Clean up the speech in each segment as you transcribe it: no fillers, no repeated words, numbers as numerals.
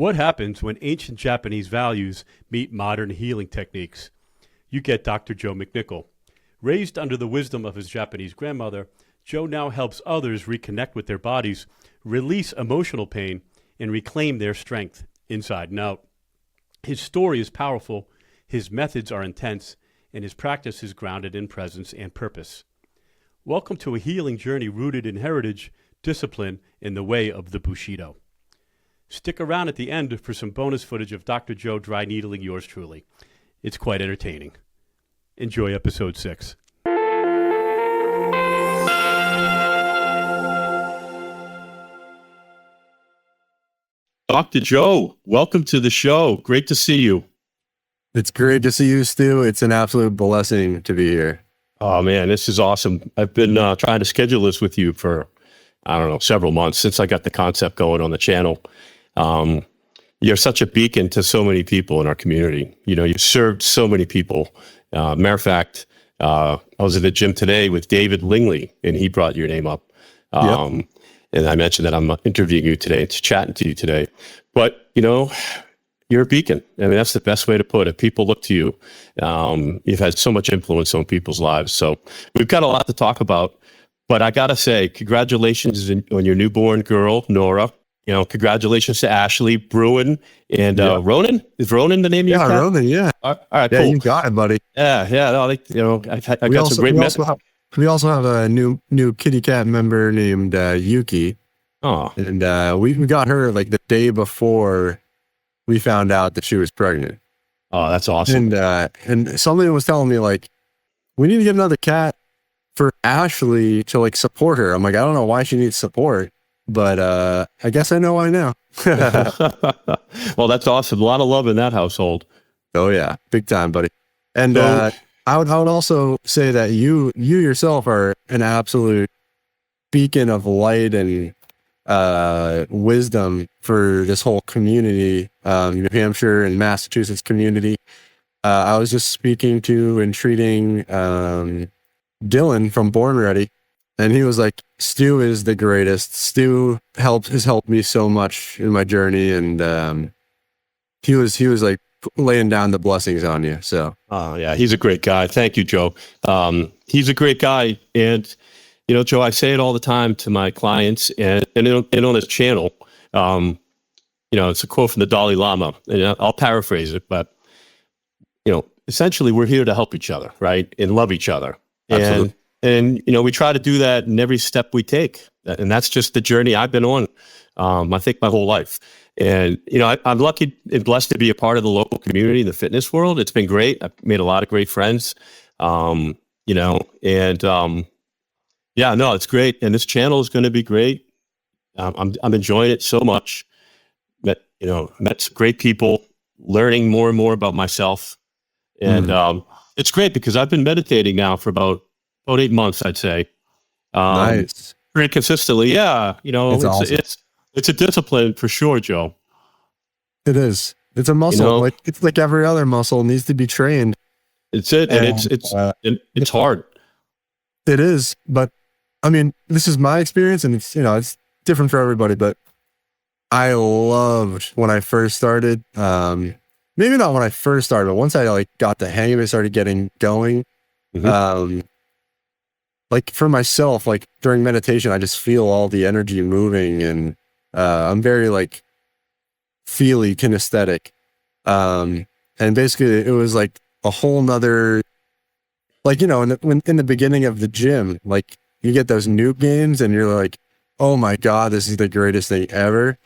What happens when ancient Japanese values meet modern healing techniques? You get Dr. Joe MacNicoll. Raised under the wisdom of his Japanese grandmother, Joe now helps others reconnect with their bodies, release emotional pain, and reclaim their strength inside and out. His story is powerful, his methods are intense, and his practice is grounded in presence and purpose. Welcome to a healing journey rooted in heritage, discipline, and the way of the Bushido. Stick around at the end for some bonus footage of Dr. Joe dry needling yours truly. It's quite entertaining. Enjoy episode 6. Dr. Joe, welcome to the show. Great to see you. It's great to see you, Stu. It's an absolute blessing to be here. Oh, man, this is awesome. I've been trying to schedule this with you for, several months since I got the concept going on the channel. You're such a beacon to so many people in our community. You know, you've served so many people. Matter of fact, I was at the gym today with David Langley, and he brought your name up. Yep. And I mentioned that I'm interviewing you today, chatting to you today. But, you know, you're a beacon. I mean, that's the best way to put it. People look to you. You've had so much influence on people's lives. So we've got a lot to talk about. But I got to say, congratulations on your newborn girl, Nora. You know, congratulations to Ashley, Bruin, and Ronan. Is Ronan the name of your cat? Yeah, Ronan, yeah. All right, yeah, cool. You got it, buddy. Yeah. No, I got some great messages. We also have a new kitty cat member named Yuki. Oh. And we got her like the day before we found out that she was pregnant. Oh, that's awesome. And somebody was telling me, like, we need to get another cat for Ashley to, like, support her. I'm like, I don't know why she needs support. But I guess I know why now. Well, that's awesome. A lot of love in that household. Oh yeah, big time, buddy. And I would also say that you yourself are an absolute beacon of light and wisdom for this whole community, New Hampshire and Massachusetts community. I was just speaking to and treating Dylan from Born Ready. And he was like, Stu is the greatest. Stu has helped me so much in my journey. And he was like laying down the blessings on you. So, yeah, he's a great guy. Thank you, Joe. He's a great guy. And, you know, Joe, I say it all the time to my clients and on this channel. You know, it's a quote from the Dalai Lama. And I'll paraphrase it, but, you know, essentially we're here to help each other, right? And love each other. absolutely. And, you know, we try to do that in every step we take. And that's just the journey I've been on, I think, my whole life. And, you know, I'm lucky and blessed to be a part of the local community in the fitness world. It's been great. I've made a lot of great friends, you know, and, yeah, no, it's great. And this channel is going to be great. I'm enjoying it so much. Met some great people, learning more and more about myself. And it's great because I've been meditating now for about 8 months, I'd say. Nice. Pretty consistently. Yeah. You know, awesome. it's a discipline for sure, Joe. It is. It's a muscle. You know, it's like every other muscle needs to be trained. It's it. And it's hard. It is. But I mean, this is my experience and it's, you know, it's different for everybody, but I loved when I first started, maybe not when I first started, but once I like got the hang of it, started getting going, like for myself, like during meditation, I just feel all the energy moving and I'm very like feely kinesthetic. And basically it was like a whole nother, like, you know, in the beginning of the gym, like you get those noob games and you're like, oh my God, this is the greatest thing ever.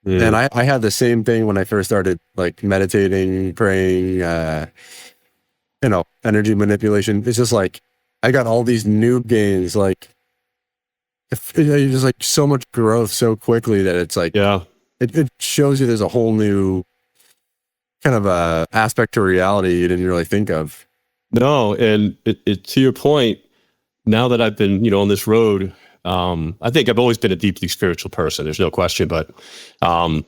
And I had the same thing when I first started like meditating, praying, you know, energy manipulation. It's just like, I got all these noob gains, like just like so much growth so quickly that it's like, yeah, it shows you there's a whole new kind of aspect to reality you didn't really think of. No. And it to your point, now that I've been, you know, on this road, I think I've always been a deeply spiritual person. There's no question, but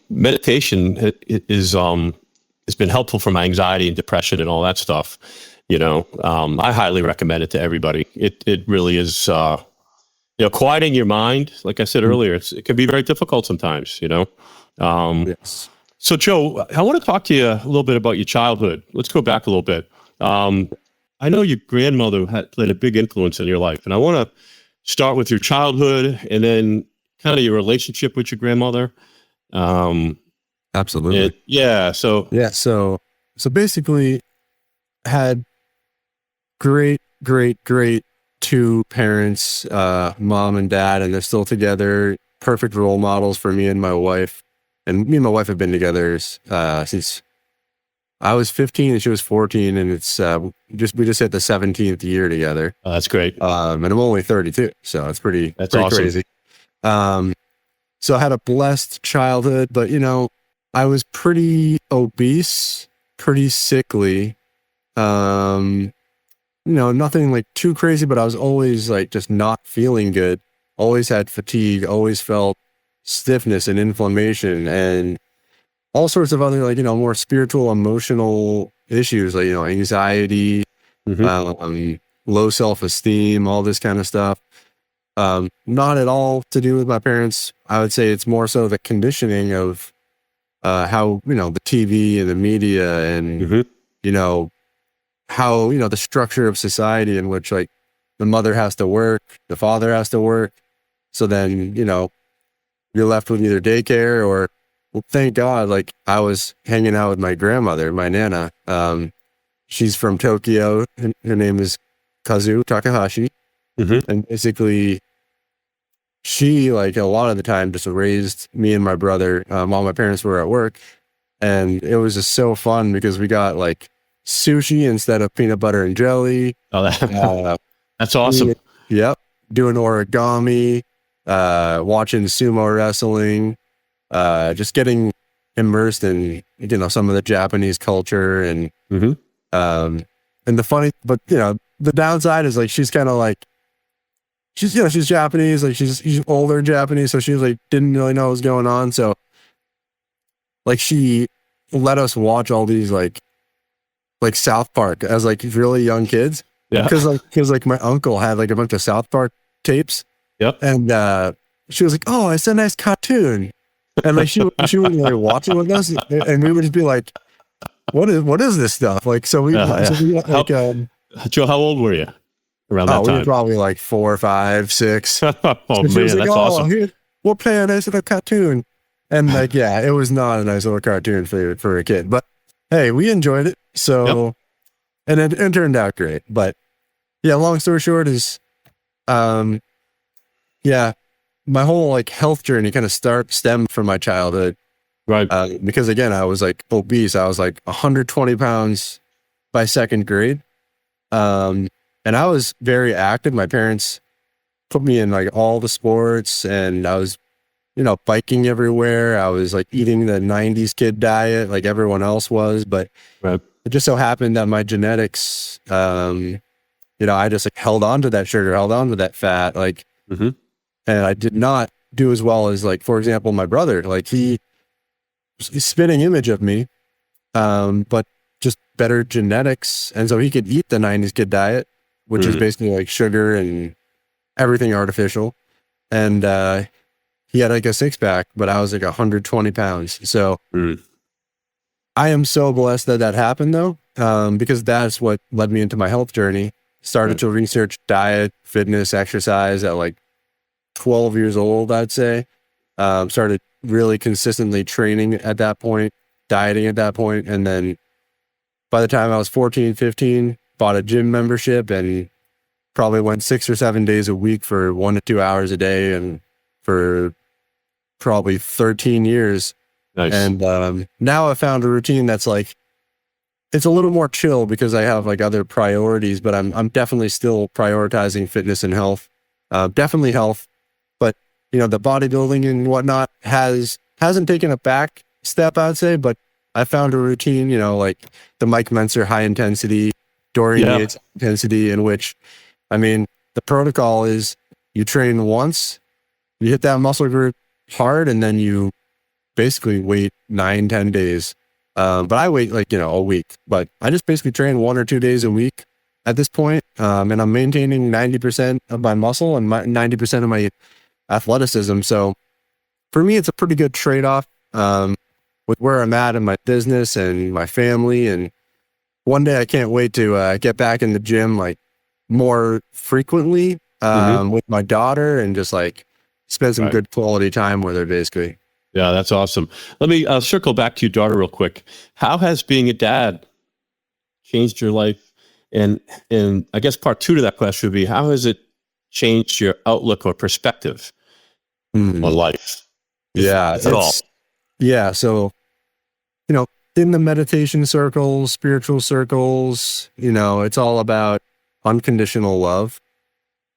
meditation is it's been helpful for my anxiety and depression and all that stuff. You know, I highly recommend it to everybody. It really is, you know, quieting your mind. Like I said earlier, it can be very difficult sometimes, you know? Yes. So, Joe, I want to talk to you a little bit about your childhood. Let's go back a little bit. I know your grandmother played a big influence in your life, and I want to start with your childhood and then kind of your relationship with your grandmother. Absolutely. So basically, had great two parents, mom and dad, and they're still together. Perfect role models for me and my wife. And me and my wife have been together since I was 15 and she was 14, and it's we just hit the 17th year together. Oh, that's great. And I'm only 32, so it's pretty awesome. Crazy. So I had a blessed childhood, but I was pretty obese, pretty sickly. Nothing like too crazy, but I was always like just not feeling good. Always had fatigue, always felt stiffness and inflammation and all sorts of other more spiritual, emotional issues like, anxiety, low self-esteem, all this kind of stuff. Not at all to do with my parents. I would say it's more so the conditioning of how, the TV and the media and, how, the structure of society in which like the mother has to work, the father has to work. So then, you're left with either daycare or, well, thank God, like I was hanging out with my grandmother, my Nana. She's from Tokyo. Her name is Kazu Takahashi. And basically she, like a lot of the time, just raised me and my brother while my parents were at work. And it was just so fun because we got like sushi instead of peanut butter and jelly. Oh, that's awesome. Yep. Doing origami, watching sumo wrestling, just getting immersed in, some of the Japanese culture and the funny, but the downside is like, she's kind of like, she's Japanese, like she's older Japanese. So she was like, didn't really know what was going on. So like she let us watch all these like South Park as like really young kids. Yeah. Cause my uncle had like a bunch of South Park tapes. Yep. And, she was like, oh, it's a nice cartoon. And like, she would like watch it with us and we would just be like, what is this stuff? Like, so we, Joe, how old were you around that time? We were probably like 4, 5, 6. Oh man, that's awesome. Here, we'll play a nice little cartoon. And like, yeah, it was not a nice little cartoon for a kid, but hey, we enjoyed it. So, and it turned out great, but yeah, long story short is, my whole like health journey kind of stemmed from my childhood. Right. Because again, I was like obese. I was like 120 pounds by second grade. And I was very active. My parents put me in like all the sports and I was, biking everywhere. I was like eating the 90s kid diet like everyone else was, but it just so happened that my genetics, I just like held on to that sugar, held on to that fat, like, and I did not do as well as like, for example, my brother, like he's a spitting image of me, but just better genetics. And so he could eat the 90s kid diet, which is basically like sugar and everything artificial. And, he had like a 6-pack, but I was like 120 pounds. So I am so blessed that happened though, because that's what led me into my health journey. Started to research diet, fitness, exercise at like 12 years old, I'd say. Started really consistently training at that point, dieting at that point. And then by the time I was 14, 15, bought a gym membership and probably went 6 or 7 days a week for 1 to 2 hours a day. And for probably 13 years. Nice. And now I found a routine that's like, it's a little more chill because I have like other priorities, but I'm definitely still prioritizing fitness and health. Definitely health, but the bodybuilding and whatnot hasn't taken a back step, I'd say, but I found a routine, like the Mike Menser high intensity, Dorian Yates intensity, in which, the protocol is you train once, you hit that muscle group hard, and then you basically wait 9-10 days. But I wait like, a week, but I just basically train 1 or 2 days a week at this point. And I'm maintaining 90% of my muscle and 90% of my athleticism. So for me, it's a pretty good trade-off, with where I'm at in my business and my family. And one day I can't wait to get back in the gym like more frequently with my daughter and just like spend some good quality time with her, basically. Yeah, that's awesome. Let me circle back to your daughter real quick. How has being a dad changed your life? And I guess part 2 to that question would be, how has it changed your outlook or perspective on life? Yeah, if at all. Yeah, so, you know, in the meditation circles, spiritual circles, you know, it's all about unconditional love,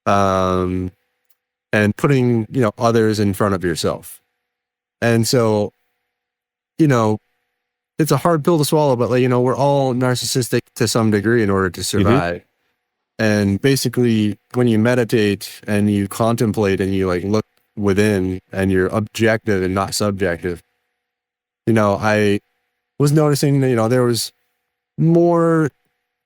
and putting, you know, others in front of yourself. And so, you know, it's a hard pill to swallow, but like, you know, we're all narcissistic to some degree in order to survive. And basically when you meditate and you contemplate and you like look within and you're objective and not subjective, you know, I was noticing that, you know, there was more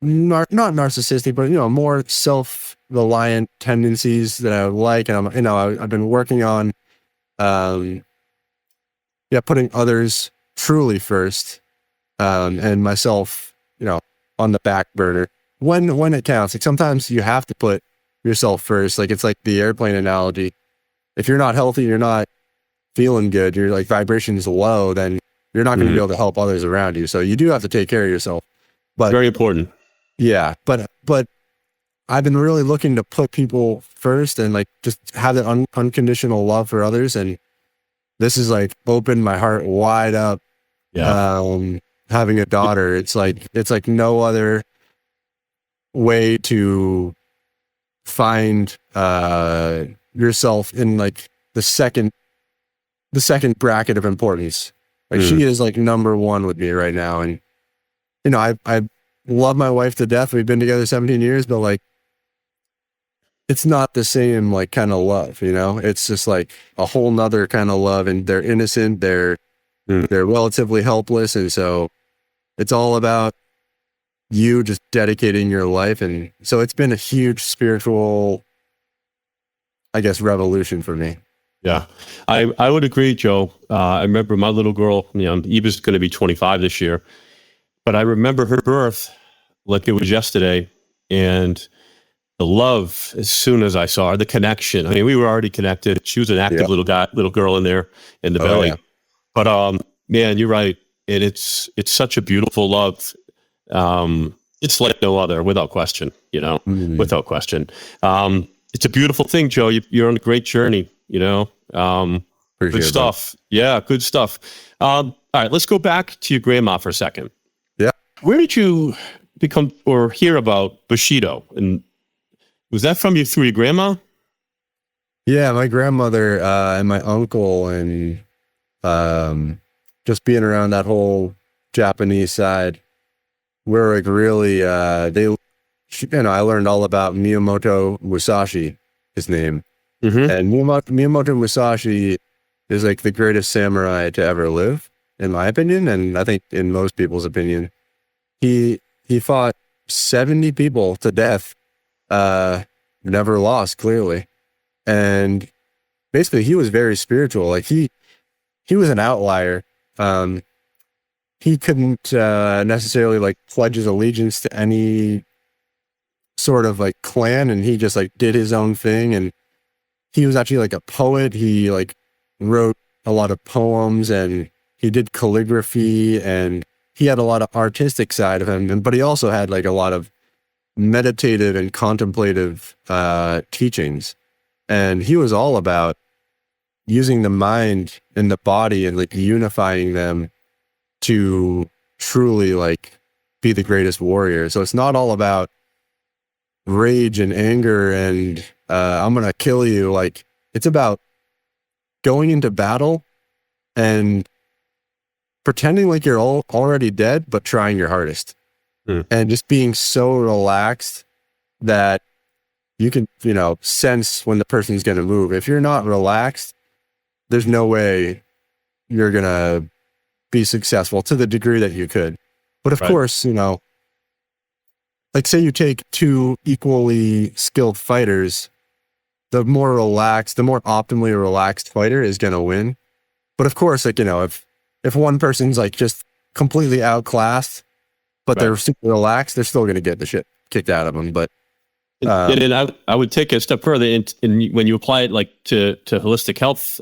not narcissistic, but, you know, more self-reliant tendencies that I would like. And I'm, you know, I've been working on, putting others truly first, and myself, you know, on the back burner when it counts. Like sometimes you have to put yourself first. Like it's like the airplane analogy. If you're not healthy, you're not feeling good, you're like vibration is low, then you're not going to be able to help others around you. So you do have to take care of yourself. But very important. Yeah, but I've been really looking to put people first and like just have that unconditional love for others. And this is like opened my heart wide up. Having a daughter, it's like no other way to find yourself in like the second bracket of importance. Like she is like number one with me right now. And you know, I love my wife to death. We've been together 17 years, but like it's not the same like kind of love, you know? It's just like a whole nother kind of love, and they're innocent, they're relatively helpless, and so it's all about you just dedicating your life. And so it's been a huge spiritual, I guess, revolution for me. Yeah, I would agree, Joe. I remember my little girl, you know, Eva's going to be 25 this year, but I remember her birth like it was yesterday, and the love as soon as I saw her, the connection. I mean, we were already connected. She was an active little girl in there in the belly. Yeah. But man, you're right, and it's such a beautiful love. It's like no other, without question. You know, without question. It's a beautiful thing, Joe. You're on a great journey. You know, good stuff. That. Yeah, good stuff. All right, let's go back to your grandma for a second. Yeah. Where did you become or hear about Bushido? And was that from you through your grandma? Yeah, my grandmother and my uncle, and just being around that whole Japanese side, we're like really, you know, I learned all about Miyamoto Musashi, his name. And Miyamoto Musashi is like the greatest samurai to ever live, in my opinion, and I think in most people's opinion. He fought 70 people to death, never lost, clearly. And basically he was very spiritual. Like he was an outlier. He couldn't necessarily like pledge his allegiance to any sort of like clan, and he just like did his own thing. And he was actually like a poet. He like wrote a lot of poems, and he did calligraphy, and he had a lot of artistic side of him, but he also had like a lot of meditative and contemplative teachings. And he was all about using the mind and the body and like unifying them to truly like be the greatest warrior. So it's not all about rage and anger and I'm gonna kill you. Like it's about going into battle and pretending like you're already dead, but trying your hardest. And just being so relaxed that you can, you know, sense when the person's going to move. If you're not relaxed, there's no way you're going to be successful to the degree that you could. But of course, you know, like say you take two equally skilled fighters, the more relaxed, the more optimally relaxed fighter is going to win. But of course, like, you know, if if one person's like just completely outclassed, but Right. they're super relaxed, they're still going to get the shit kicked out of them. But And I would take it a step further when you apply it like to holistic health,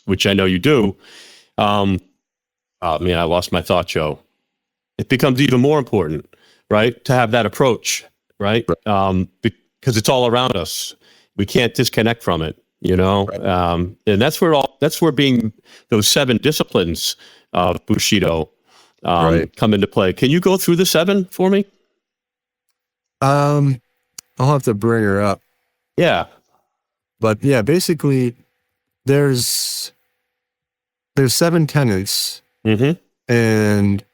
which I know you do. Oh man, I lost my thought, Joe. It becomes even more important, right, to have that approach, right? Because it's all around us. We can't disconnect from it, you know. Right. And that's where being those 7 disciplines of Bushido come into play. Can you go through the 7 for me? I'll have to bring her up. Yeah. But yeah, basically there's 7 tenets, and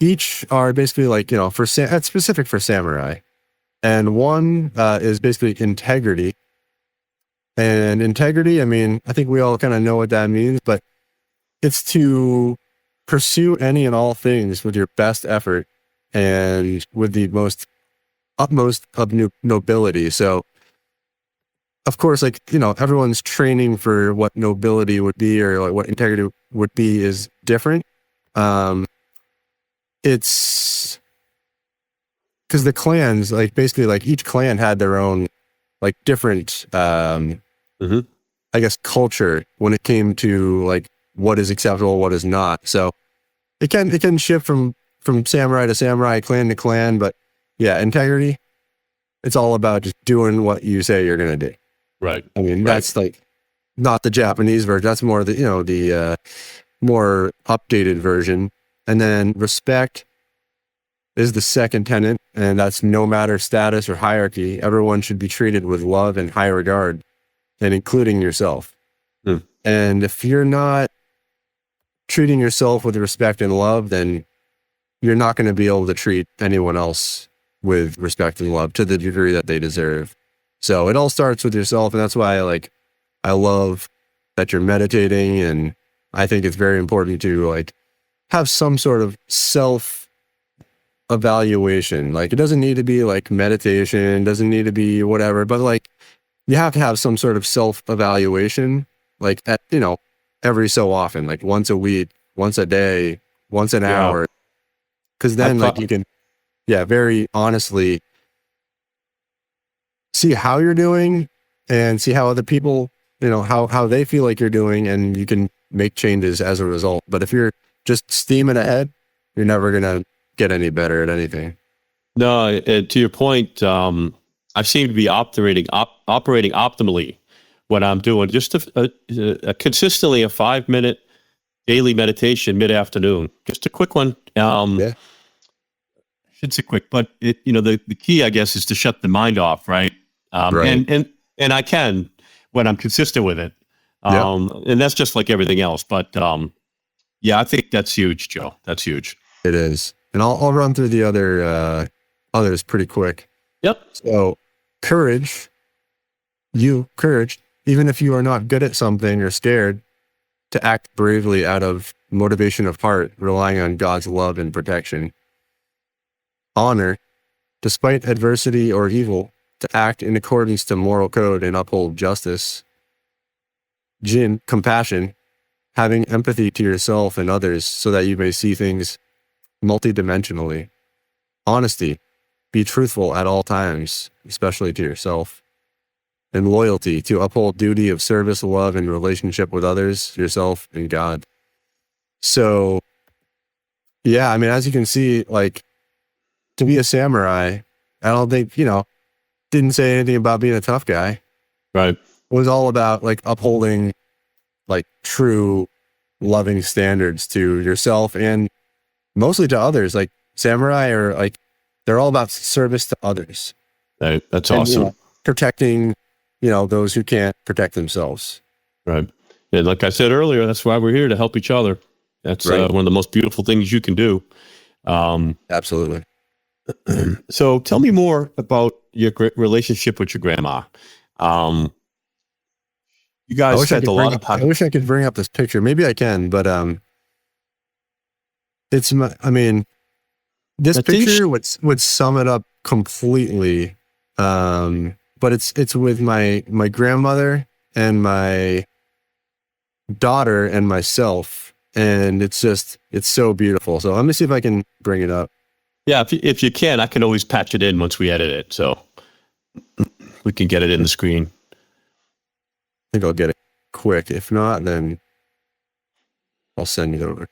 each are basically like, you know, that's specific for samurai. And one is basically integrity. And integrity, I mean, I think we all kind of know what that means, but it's to pursue any and all things with your best effort and with the utmost of nobility. So, of course, like, you know, everyone's training for what nobility would be or like what integrity would be is different. It's because the clans, like, basically, like, each clan had their own, like, different, I guess, culture when it came to like what is acceptable, what is not. So it can shift from samurai to samurai, clan to clan, but yeah, integrity, it's all about just doing what you say you're gonna do. Right. I mean, that's like not the Japanese version. That's more the, you know, the more updated version. And then respect is the second tenet, and that's no matter status or hierarchy, everyone should be treated with love and high regard, and including yourself. And if you're not treating yourself with respect and love, then you're not going to be able to treat anyone else with respect and love to the degree that they deserve. So it all starts with yourself, and that's why I love that you're meditating, and I think it's very important to like have some sort of self evaluation. Like, it doesn't need to be like meditation, doesn't need to be whatever, but like you have to have some sort of self evaluation, like at, you know, every so often, like once a week, once a day, once an hour. Cause then like you can, very honestly see how you're doing and see how other people, you know, how they feel like you're doing, and you can make changes as a result. But if you're just steaming ahead, you're never going to get any better at anything. No, to your point, I seem to be operating optimally when I'm doing just consistently a 5-minute daily meditation mid-afternoon. Just a quick one. Should say quick, but the key, I guess, is to shut the mind off, right? And I can when I'm consistent with it. And that's just like everything else. But I think that's huge, Joe. That's huge. It is. And I'll run through the others pretty quick. Yep. So courage, even if you are not good at something or scared, to act bravely out of motivation of heart, relying on God's love and protection. Honor, despite adversity or evil, to act in accordance to moral code and uphold justice. Jin, compassion, having empathy to yourself and others so that you may see things multidimensionally. Honesty, be truthful at all times, especially to yourself. And loyalty, to uphold duty of service, love, and relationship with others, yourself, and God. So, yeah, I mean, as you can see, like, to be a samurai, I don't think, didn't say anything about being a tough guy. Right. It was all about, like, upholding, like, true loving standards to yourself and mostly to others. Like, samurai are, like, they're all about service to others. That's awesome. Protecting, those who can't protect themselves. Right. And like I said earlier, that's why we're here, to help each other. That's one of the most beautiful things you can do. Absolutely. So tell me more about your relationship with your grandma. You guys spent a lot of time. I wish I could bring up this picture. Maybe I can, but this picture would sum it up completely. But it's with my grandmother and my daughter and myself and it's so beautiful. So let me see if I can bring it up. Yeah, if you can, I can always patch it in once we edit it, so we can get it in the screen. I think I'll get it quick. If not, then I'll send it over.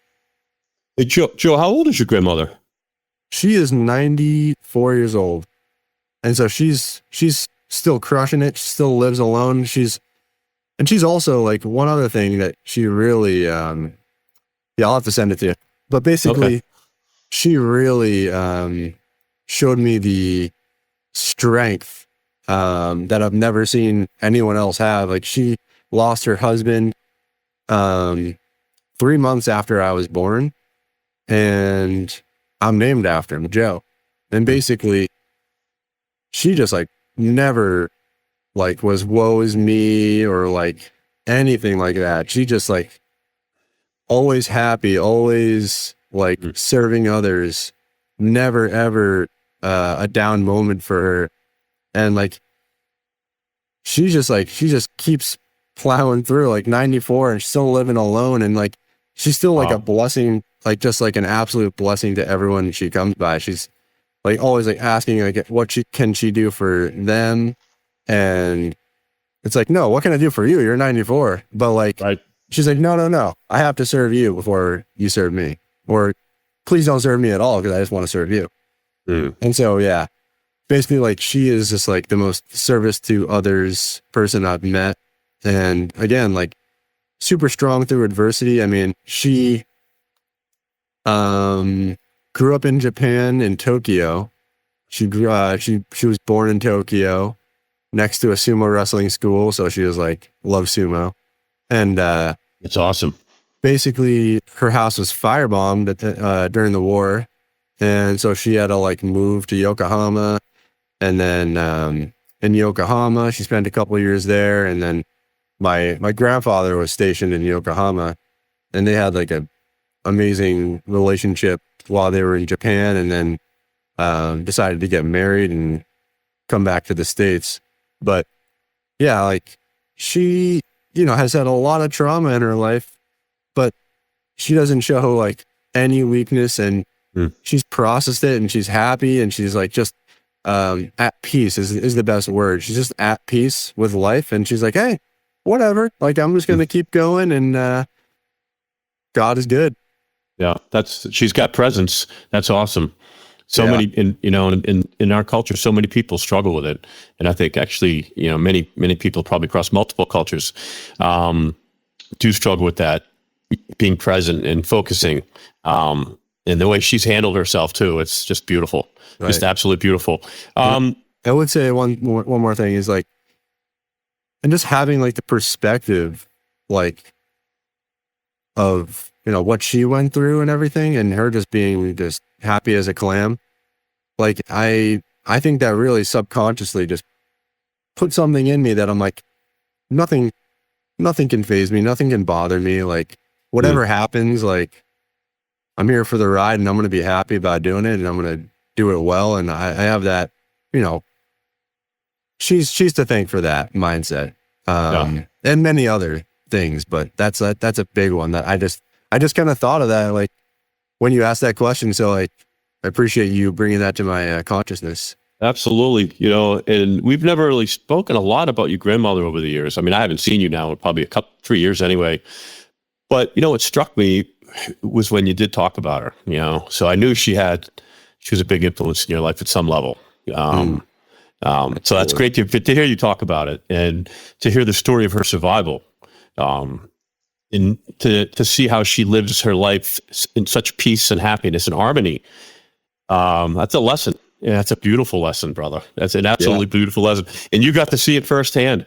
Hey, Joe, how old is your grandmother? She is 94 years old. And so she's still crushing it. She still lives alone. She's also like, one other thing that she really, yeah, I'll have to send it to you. But basically, she really showed me the strength that I've never seen anyone else have. Like, she lost her husband 3 months after I was born, and I'm named after him, Joe. And basically, she just like never like was woe is me or like anything like that. She just like always happy, always like serving others, never ever a down moment for her. And like she just keeps plowing through, like 94 and still living alone, and like she's still like a blessing, like just like an absolute blessing to everyone she comes by. She's like always like asking like what can she do for them, and it's like, no, what can I do for you? You're 94. But like she's like, no, I have to serve you before you serve me, or please don't serve me at all, because I just want to serve you. And so yeah, basically like she is just like the most service to others person I've met. And again, like super strong through adversity. I mean, she grew up in Japan, in Tokyo. She was born in Tokyo next to a sumo wrestling school. So she was like, love sumo. And it's awesome. Basically her house was firebombed during the war. And so she had to like move to Yokohama. And then in Yokohama, she spent a couple of years there. And then my grandfather was stationed in Yokohama, and they had like a amazing relationship while they were in Japan, and then decided to get married and come back to the States. But yeah, like she, has had a lot of trauma in her life, but she doesn't show like any weakness, and she's processed it, and she's happy, and she's like just at peace is the best word. She's just at peace with life, and she's like, hey, whatever, like I'm just gonna keep going, and God is good. Yeah, she's got presence. That's awesome. So many in our culture, so many people struggle with it, and I think actually, many people probably across multiple cultures do struggle with that, being present and focusing. And the way she's handled herself too, it's just beautiful, just absolutely beautiful. I would say one more thing is like, and just having like the perspective, like of what she went through and everything, and her just being just happy as a clam. Like I think that really subconsciously just put something in me that I'm like, nothing can faze me, nothing can bother me. Like whatever happens, like I'm here for the ride, and I'm going to be happy about doing it, and I'm going to do it well. And I have that, she's to thank for that mindset, and many other things, but that's a big one that I just kind of thought of that, like when you asked that question. So like, I appreciate you bringing that to my consciousness. Absolutely. And we've never really spoken a lot about your grandmother over the years. I mean, I haven't seen you now in probably 3 years anyway, but what struck me was when you did talk about her, so I knew she was a big influence in your life at some level. So that's great to hear you talk about it, and to hear the story of her survival, and to see how she lives her life in such peace and happiness and harmony. That's a lesson. Yeah, that's a beautiful lesson, brother. That's an absolutely beautiful lesson, and you got to see it firsthand.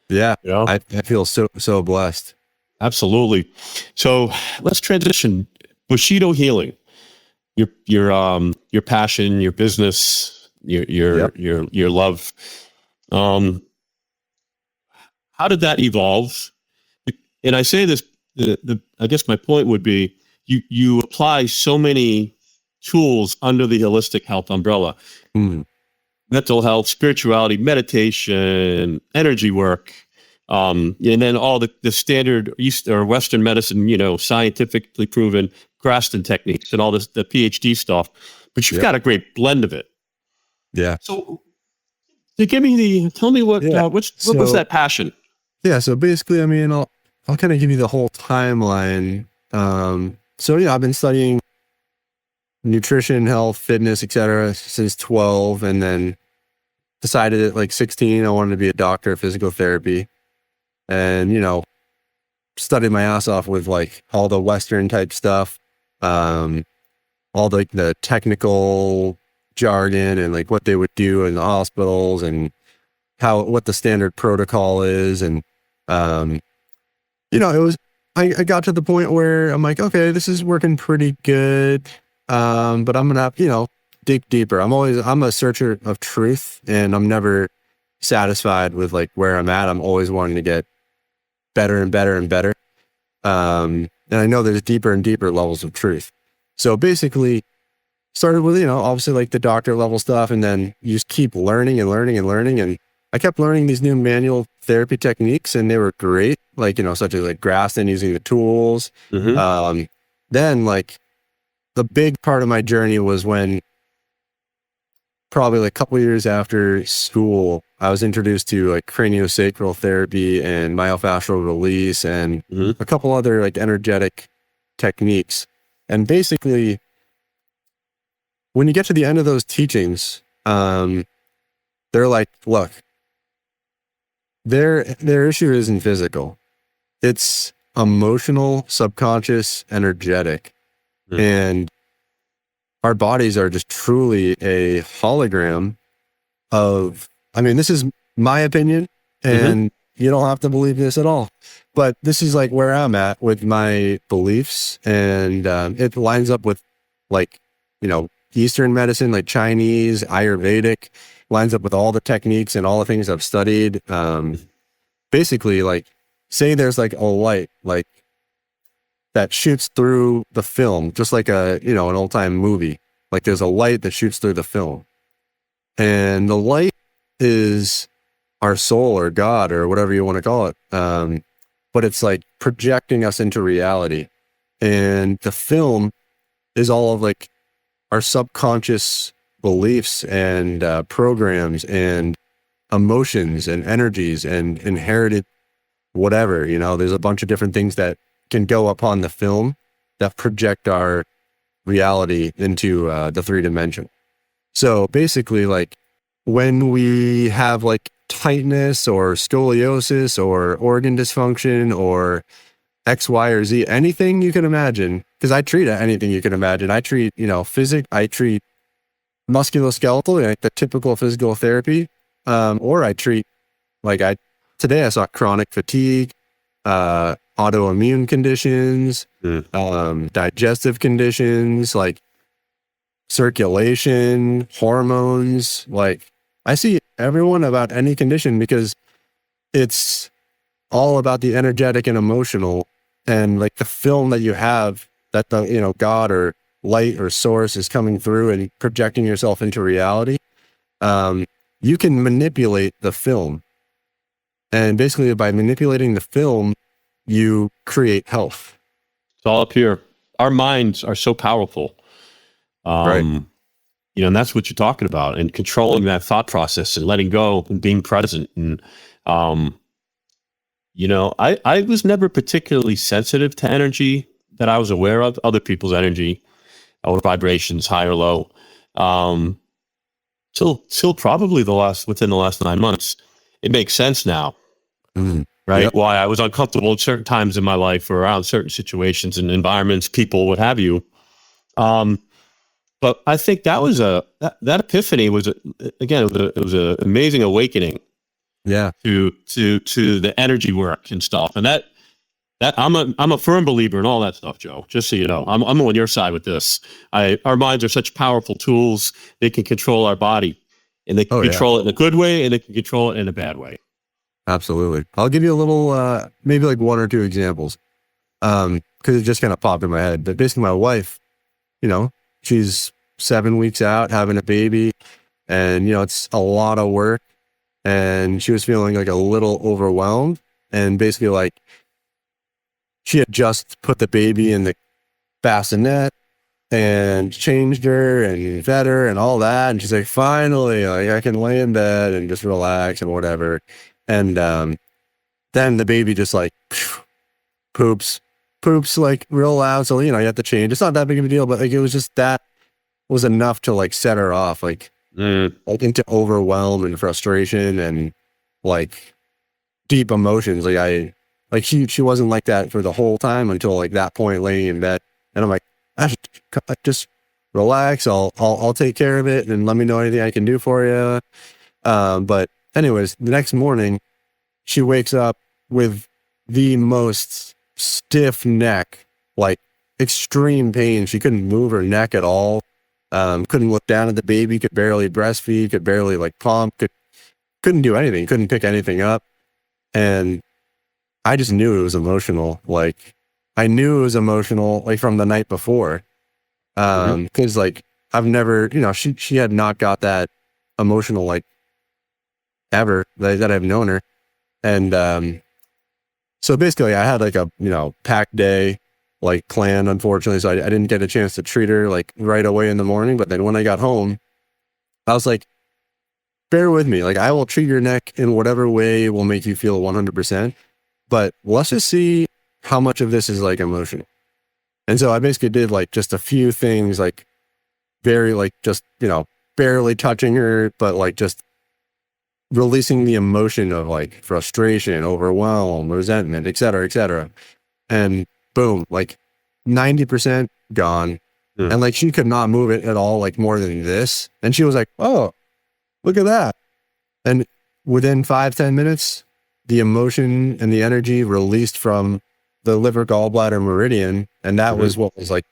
Yeah, I feel so blessed. Absolutely. So let's transition. Bushido Healing, your passion, your business, your love. How did that evolve? And I say this, I guess my point would be, you apply so many tools under the holistic health umbrella. Mental health, spirituality, meditation, energy work, And then all the standard East or Western medicine, scientifically proven Graston techniques and all this, the PhD stuff. But you've got a great blend of it. Yeah. So, tell me what was that passion? Yeah. So basically, I mean, I'll kind of give you the whole timeline. I've been studying nutrition, health, fitness, etc. since 12, and then decided at like 16 I wanted to be a doctor of physical therapy, and studied my ass off with like all the Western type stuff, all the technical jargon and like what they would do in the hospitals and what the standard protocol is, and it was I got to the point where I'm like, okay, this is working pretty good, but I'm gonna have, dig deeper. I'm a searcher of truth, and I'm never satisfied with like where I'm at. I'm always wanting to get better and better and better. And I know there's deeper and deeper levels of truth. So basically started with, obviously like the doctor level stuff, and then you just keep learning and learning and learning. And I kept learning these new manual therapy techniques, and they were great. Like, such as like Graston, using the tools. Mm-hmm. Then like the big part of my journey was when, probably like a couple of years after school, I was introduced to like craniosacral therapy and myofascial release and a couple other like energetic techniques. And basically, when you get to the end of those teachings, they're like, look, their issue isn't physical. It's emotional, subconscious, energetic. And our bodies are just truly a hologram of, this is my opinion, and you don't have to believe this at all, but this is like where I'm at with my beliefs. And it lines up with like, Eastern medicine, like Chinese, Ayurvedic, lines up with all the techniques and all the things I've studied. Basically, like, say there's like a light, like, that shoots through the film, just like an old time movie. Like there's a light that shoots through the film, and the light is our soul or God or whatever you want to call it. But it's like projecting us into reality, and the film is all of like our subconscious beliefs and programs and emotions and energies and inherited whatever. There's a bunch of different things that can go upon the film that project our reality into the 3-dimension. So basically, like, when we have like tightness or scoliosis or organ dysfunction or X, Y, or Z, anything you can imagine, because I treat anything you can imagine. I treat, I treat musculoskeletal, like the typical physical therapy, or I treat, like, today I saw chronic fatigue, autoimmune conditions, digestive conditions, like circulation, hormones. Like, I see everyone about any condition because it's all about the energetic and emotional, and like the film that you have that the, God or light or source is coming through and projecting yourself into reality. You can manipulate the film. And basically by manipulating the film, you create health. It's all up here. Our minds are so powerful. Right. And that's what you're talking about, and controlling that thought process and letting go and being present. And, I was never particularly sensitive to energy that I was aware of, other people's energy or vibrations, high or low, till probably within the last 9 months. It makes sense now. Right? Yep. Why I was uncomfortable at certain times in my life or around certain situations and environments, people, what have you. But I think that was that epiphany was it was an amazing awakening. Yeah. To the energy work and stuff. And that I'm a firm believer in all that stuff, Joe. Just so you know, I'm on your side with this. Our minds are such powerful tools. They can control our body, and they can control it in a good way, and they can control it in a bad way. Absolutely. I'll give you a little, maybe like 1 or 2 examples, because it just kind of popped in my head. But basically, my wife, she's 7 weeks out having a baby, and it's a lot of work, and she was feeling like a little overwhelmed. And basically like she had just put the baby in the bassinet and changed her and fed her and all that. And she's like, finally, like I can lay in bed and just relax and whatever. And then the baby just like poops like real loud. So, you know, you have to change. It's not that big of a deal, but like it was just that was enough to like set her off like into overwhelm and frustration and like deep emotions. Like she wasn't like that for the whole time until like that point laying in bed. And I'm like, I should just relax. I'll take care of it and let me know anything I can do for you. But anyways, the next morning she wakes up with the most stiff neck, like extreme pain. She couldn't move her neck at all. Couldn't look down at the baby, could barely breastfeed, could barely like pump, couldn't do anything, couldn't pick anything up. And I just knew it was emotional. Like I knew it was emotional like from the night before. Cause like I've never, you know, she had not got that emotional like ever that I've known her. And so basically I had like a, you know, packed day like planned, unfortunately. So I didn't get a chance to treat her like right away in the morning. But then when I got home, I was like, bear with me. Like I will treat your neck in whatever way will make you feel 100%. But let's just see how much of this is like emotional. And so I basically did like just a few things, like very like just, you know, barely touching her, but like just releasing the emotion of like frustration, overwhelm, resentment, et cetera, et cetera. And boom, like 90% gone. Yeah. And like she could not move it at all, like more than this. And she was like, oh, look at that. And within 5-10 minutes, the emotion and the energy released from the liver gallbladder meridian. And that was what was like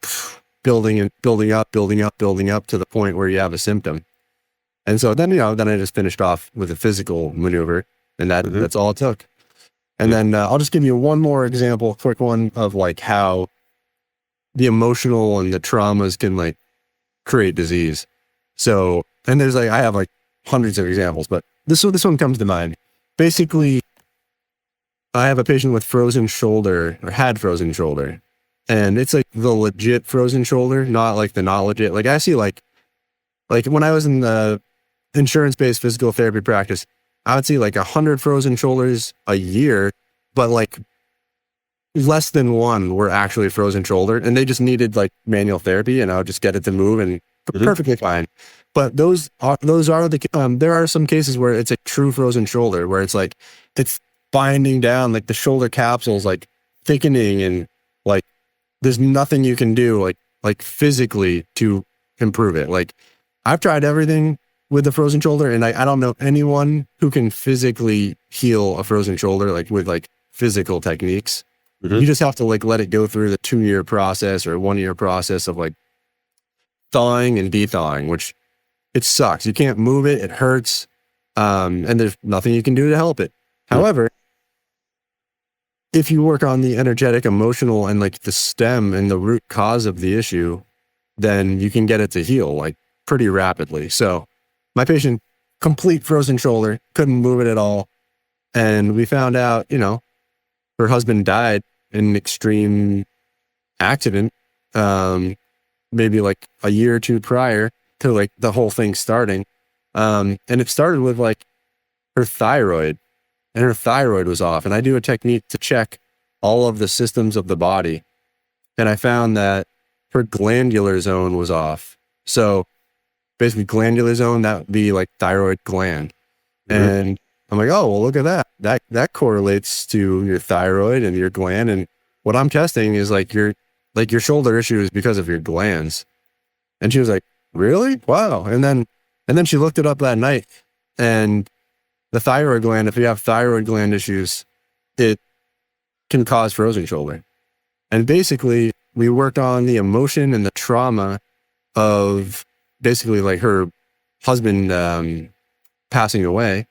building up to the point where you have a symptom. And so then, you know, then I just finished off with a physical maneuver, and that's all it took. And then I'll just give you one more example, quick one of like how the emotional and the traumas can like create disease. So, and there's like, I have like hundreds of examples, but this one comes to mind. Basically, I have a patient with frozen shoulder, or had frozen shoulder, and it's like the legit frozen shoulder, not like the not legit. Like I see like when I was in the insurance-based physical therapy practice, I would see like 100 frozen shoulders a year, but like less than one were actually frozen shoulder, and they just needed like manual therapy, and I would just get it to move and perfectly fine. But those are the there are some cases where it's a true frozen shoulder, where it's like it's binding down, like the shoulder capsules like thickening, and like there's nothing you can do like physically to improve it. Like I've tried everything with the frozen shoulder, and I don't know anyone who can physically heal a frozen shoulder like with like physical techniques. You just have to like let it go through the 2-year process or 1-year process of like thawing and de-thawing, which it sucks. You can't move it. It hurts. And there's nothing you can do to help it. However, if you work on the energetic, emotional, and like the stem and the root cause of the issue, then you can get it to heal like pretty rapidly. So my patient, complete frozen shoulder, couldn't move it at all. And we found out, you know, her husband died in an extreme accident, maybe like a year or two prior to like the whole thing starting. And it started with like her thyroid, and her thyroid was off. And I do a technique to check all of the systems of the body. And I found that her glandular zone was off. So basically glandular zone, that would be like thyroid gland. And I'm like, oh, well, look at that. That correlates to your thyroid and your gland. And what I'm testing is like your shoulder issue is because of your glands. And she was like, really? Wow. And then she looked it up that night, and the thyroid gland, if you have thyroid gland issues, it can cause frozen shoulder. And basically we worked on the emotion and the trauma of basically like her husband passing away,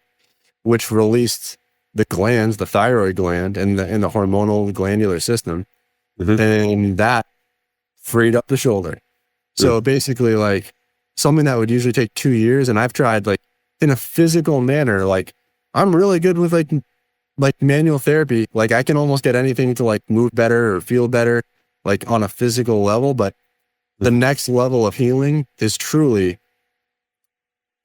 which released the glands, the thyroid gland and the hormonal glandular system. And that freed up the shoulder. So basically like something that would usually take 2 years. And I've tried like in a physical manner, like I'm really good with like like manual therapy, like I can almost get anything to like move better or feel better, like on a physical level. But the next level of healing is truly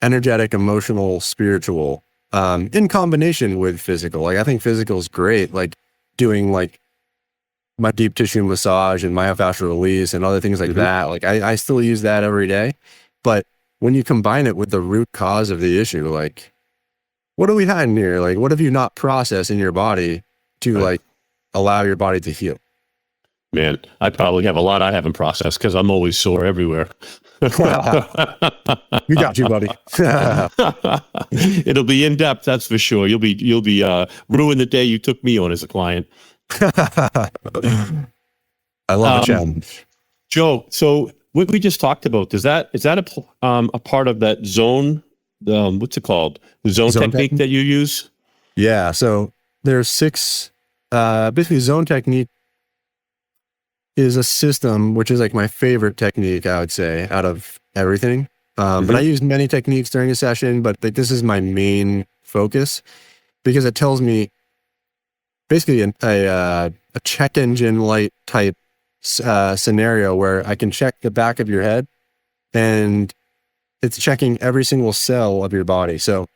energetic, emotional, spiritual, in combination with physical. Like I think physical is great, like doing like my deep tissue massage and myofascial release and other things like that. Like I still use that every day. But when you combine it with the root cause of the issue, like what are we hiding here? Like what have you not processed in your body to like allow your body to heal? Man, I probably have a lot I haven't processed because I'm always sore everywhere. We got you, buddy. It'll be in depth, that's for sure. You'll be ruin the day you took me on as a client. I love the challenge. Joe, so what we just talked about, is that a part of that zone? What's it called? The zone technique that you use? Yeah. So there's 6. Basically, zone technique is a system, which is like my favorite technique, I would say, out of everything. But I use many techniques during a session, but like, this is my main focus because it tells me basically a check engine light type scenario where I can check the back of your head and it's checking every single cell of your body. So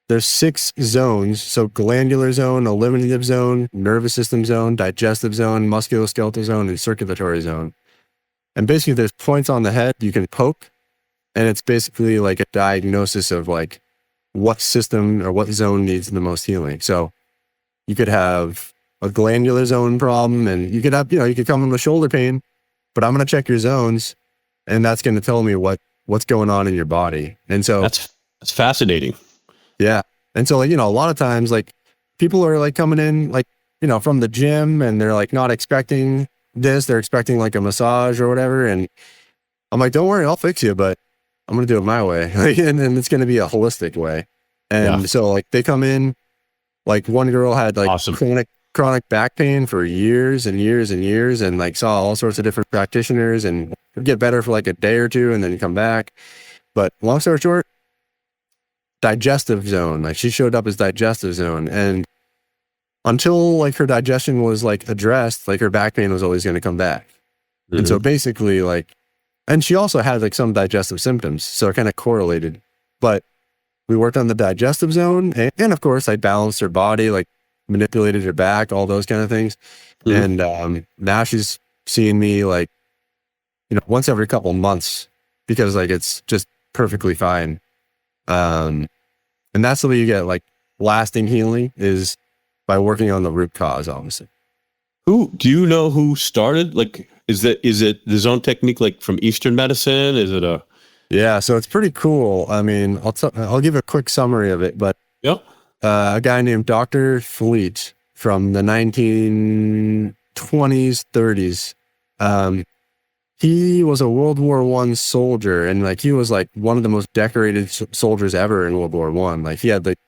there's 6 zones. So glandular zone, eliminative zone, nervous system zone, digestive zone, musculoskeletal zone, and circulatory zone. And basically there's points on the head you can poke, and it's basically like a diagnosis of like what system or what zone needs the most healing. So you could have a glandular zone problem, and you could have, you could come in with shoulder pain, but I'm going to check your zones, and that's going to tell me what's going on in your body. And so that's fascinating. Yeah. And so, like, a lot of times, like, people are like coming in, like, from the gym, and they're like not expecting this. They're expecting like a massage or whatever. And I'm like, don't worry, I'll fix you, but I'm going to do it my way. and it's going to be a holistic way. And so, like, they come in, like, one girl had like awesome. chronic back pain for years and years and years, and like saw all sorts of different practitioners and get better for like a day or two and then come back. But long story short, digestive zone, like she showed up as digestive zone, and until like her digestion was like addressed, like her back pain was always going to come back. And so basically, like, and she also had like some digestive symptoms, so it kind of correlated. But we worked on the digestive zone, and of course I balanced her body, like manipulated her back, all those kind of things. And now she's seeing me like once every couple months, because like it's just perfectly fine. And that's the way you get like lasting healing, is by working on the root cause, obviously. Do you know who started? Like, is it the zone technique like from Eastern medicine? Is it a? Yeah, so it's pretty cool. I mean, I'll give a quick summary of it, but a guy named Dr. Flinched from the 1920s, 30s. He was a World War I soldier, and like he was like one of the most decorated soldiers ever in World War I. Like he had like,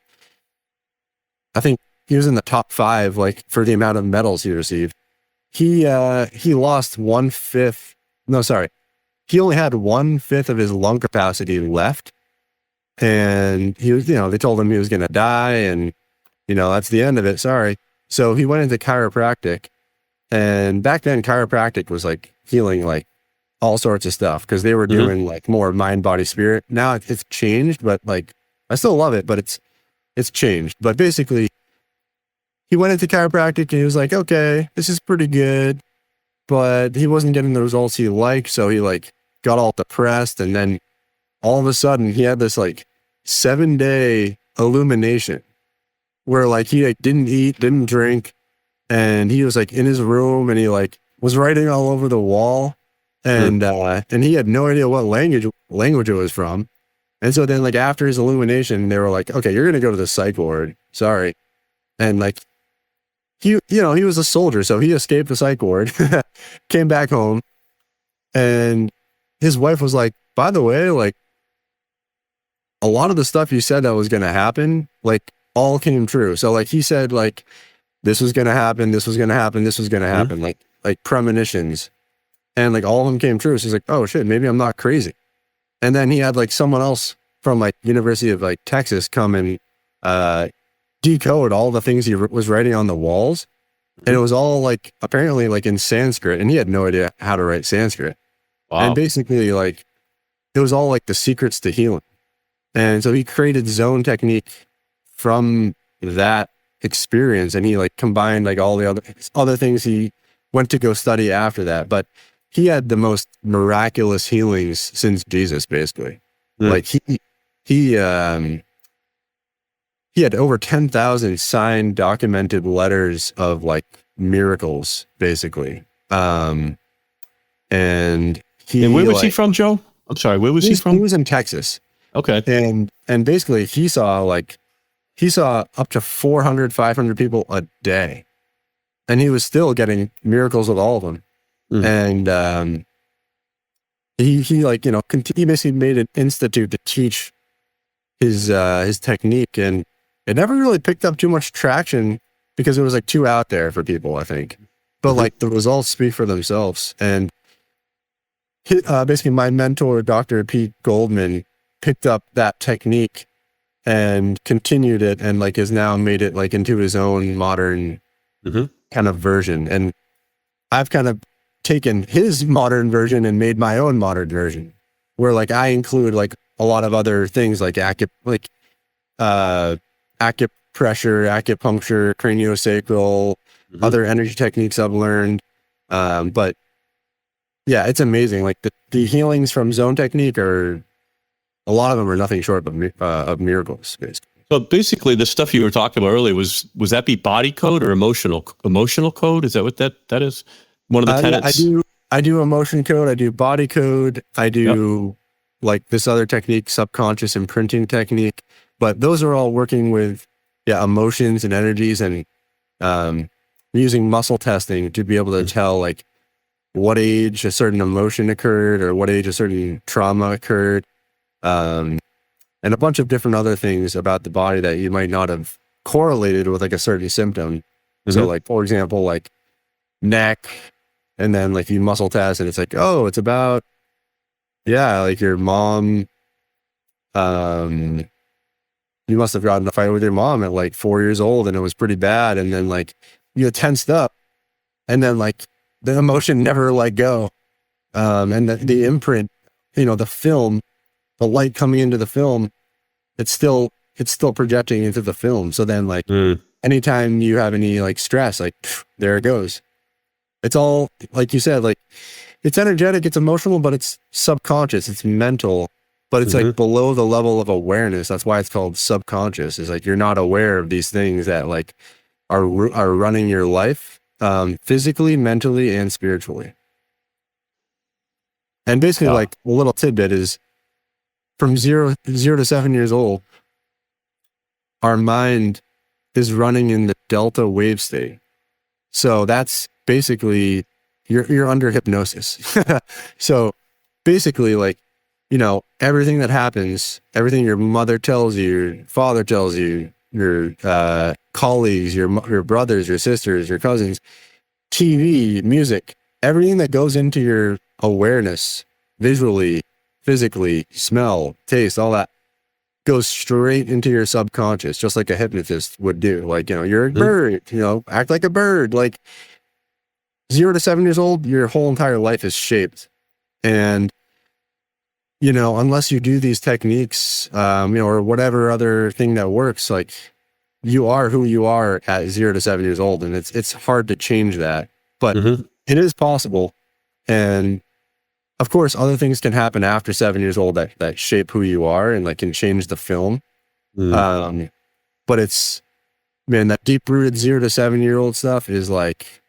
I think he was in the top 5 like for the amount of medals he received. He lost 1/5. No, sorry, he only had 1/5 of his lung capacity left, and he was, they told him he was going to die, and that's the end of it. Sorry. So he went into chiropractic, and back then chiropractic was like healing like all sorts of stuff, because they were doing like more mind, body, spirit. Now it's changed, but like I still love it, but it's changed. But basically, he went into chiropractic and he was like, okay, this is pretty good, but he wasn't getting the results he liked. So he like got all depressed, and then all of a sudden he had this like 7-day illumination where like he like didn't eat, didn't drink, and he was like in his room, and he like was writing all over the wall. And he had no idea what language it was from. And so then like after his illumination, they were like, okay, you're going to go to the psych ward. Sorry. And like, he was a soldier, so he escaped the psych ward, came back home, and his wife was like, by the way, like a lot of the stuff you said that was going to happen, like all came true. So like he said, like, this was going to happen, this was going to happen, this was going to happen, like premonitions. And like all of them came true. So he's like, oh shit, maybe I'm not crazy. And then he had like someone else from like University of like Texas come and decode all the things he was writing on the walls. And it was all like apparently like in Sanskrit, and he had no idea how to write Sanskrit. Wow. And basically like it was all like the secrets to healing. And so he created zone technique from that experience, and he like combined like all the other things he went to go study after that. But he had the most miraculous healings since Jesus, basically. Like he had over 10,000 signed, documented letters of like miracles, basically. And where was he from, Joe? I'm sorry, where was he from? He was in Texas. Okay. And basically he saw up to 400, 500 people a day. And he was still getting miracles with all of them. And he like, you know, he basically made an institute to teach his technique, and it never really picked up too much traction because it was like too out there for people, I think. But like the results speak for themselves. And basically my mentor, Dr. Pete Goldman, picked up that technique and continued it, and like has now made it like into his own modern kind of version. And I've kind of taken his modern version and made my own modern version, where like I include like a lot of other things like acupressure, acupuncture, craniosacral, other energy techniques I've learned. But yeah, it's amazing. Like the healings from zone technique are, a lot of them are nothing short of miracles, basically. So basically the stuff you were talking about earlier was that be body code or emotional code? Is that what that is? One of the tenets? Yeah, I do emotion code. I do body code. I do like this other technique, subconscious imprinting technique. But those are all working with emotions and energies, and using muscle testing to be able to tell like what age a certain emotion occurred or what age a certain trauma occurred, and a bunch of different other things about the body that you might not have correlated with like a certain symptom. So like, for example, like neck, and then like you muscle test and it's like, oh, it's about, like your mom, you must have gotten in a fight with your mom at like 4 years old and it was pretty bad. And then like you tensed up, and then like the emotion never let go. And the imprint, you know, the film, the light coming into the film, it's still projecting into the film. So then like anytime you have any like stress, like there it goes. It's all, like you said, like it's energetic, it's emotional, but it's subconscious, it's mental, but it's like below the level of awareness. That's why it's called subconscious. It's like you're not aware of these things that like are running your life, physically, mentally, and spiritually. And basically, like a little tidbit is from zero to 7 years old, our mind is running in the delta wave state. So that's basically you're under hypnosis. So basically, like, you know, everything that happens, everything your mother tells you, your father tells you, your colleagues, your brothers, your sisters, your cousins, TV, music, everything that goes into your awareness, visually, physically, smell, taste, all that, goes straight into your subconscious, just like a hypnotist would do. Like, you know, you're a bird, you know, act like a bird. Like 0 to 7 years old, your whole entire life is shaped. And, you know, unless you do these techniques, you know, or whatever other thing that works, like you are who you are at 0 to 7 years old. And it's hard to change that, but it is possible. And of course, other things can happen after 7 years old that shape who you are and like can change the film. But it's, man, that deep rooted 0 to 7 year old stuff is like,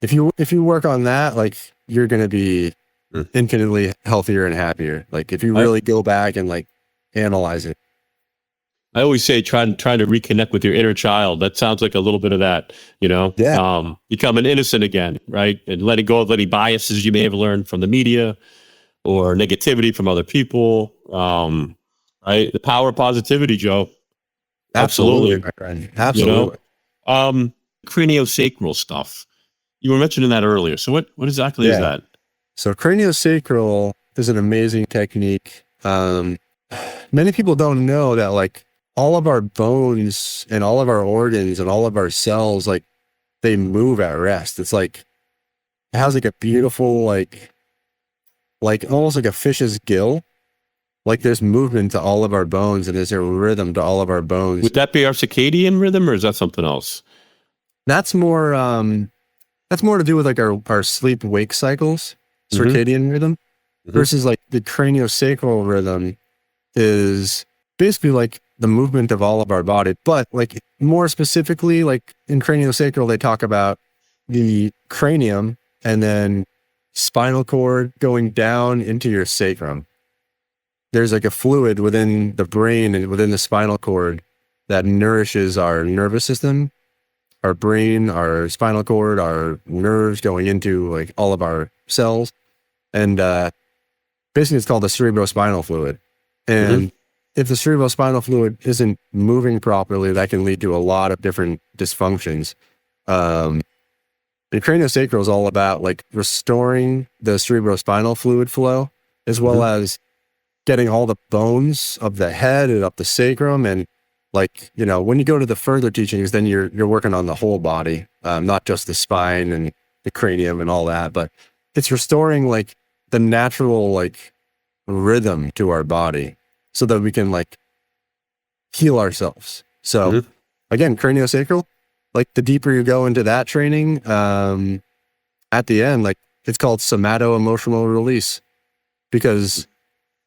if you work on that, like you're going to be infinitely healthier and happier. Like if you really go back and like analyze it. I always say trying to reconnect with your inner child. That sounds like a little bit of that, you know, becoming innocent again, right? And letting go of any biases you may have learned from the media or negativity from other people, right? The power of positivity, Joe. Absolutely, my friend. Absolutely. You know? Craniosacral stuff. You were mentioning that earlier. So what exactly is that? So craniosacral is an amazing technique. Many people don't know that like all of our bones and all of our organs and all of our cells, like they move at rest. It's like, it has like a beautiful, like almost like a fish's gill. Like there's movement to all of our bones and there's a rhythm to all of our bones. Would that be our circadian rhythm, or is that something else? That's more to do with like our sleep wake cycles, circadian rhythm, versus like the craniosacral rhythm is basically like the movement of all of our body. But like more specifically, like in craniosacral, they talk about the cranium and then spinal cord going down into your sacrum. There's like a fluid within the brain and within the spinal cord that nourishes our nervous system, our brain, our spinal cord, our nerves going into like all of our cells. And basically it's called the cerebrospinal fluid. And if the cerebrospinal fluid isn't moving properly, that can lead to a lot of different dysfunctions. And craniosacral is all about like restoring the cerebrospinal fluid flow, as well as getting all the bones of the head and up the sacrum. And like, you know, when you go to the further teachings, then you're working on the whole body, not just the spine and the cranium and all that, but it's restoring like the natural like rhythm to our body so that we can like heal ourselves. So again, craniosacral, like the deeper you go into that training, at the end, like it's called somato-emotional release, because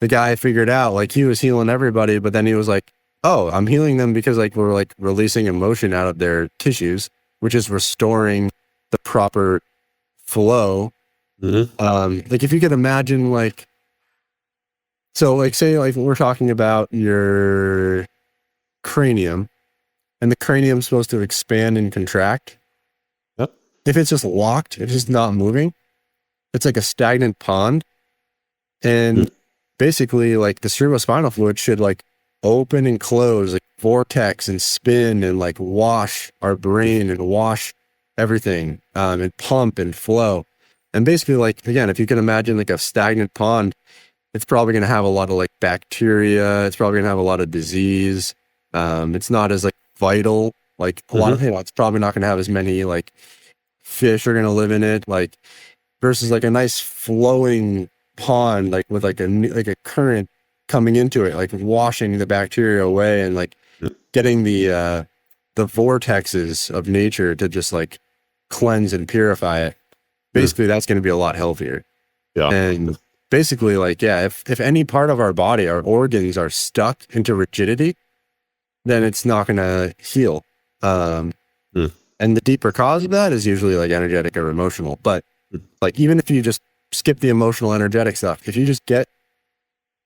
the guy figured out like he was healing everybody, but then he was like, oh, I'm healing them because like we're like releasing emotion out of their tissues, which is restoring the proper flow. Like if you could imagine like, so like say like we're talking about your cranium, and the cranium's supposed to expand and contract. Yep. If it's just locked, it's just not moving, it's like a stagnant pond. And basically like the cerebrospinal fluid should like open and close, like vortex and spin and like wash our brain and wash everything, and pump and flow. And basically like, again, if you can imagine like a stagnant pond, it's probably going to have a lot of like bacteria. It's probably going to have a lot of disease. It's not as like vital, like a lot of, you know, it's probably not going to have as many like fish are going to live in it, like versus like a nice flowing pond, like with like a current coming into it, like washing the bacteria away and like getting the vortexes of nature to just like cleanse and purify it. Basically, that's going to be a lot healthier. Yeah. And basically, like, yeah, if any part of our body, our organs are stuck into rigidity, then it's not going to heal. And the deeper cause of that is usually like energetic or emotional. But like, even if you just skip the emotional, energetic stuff, if you just get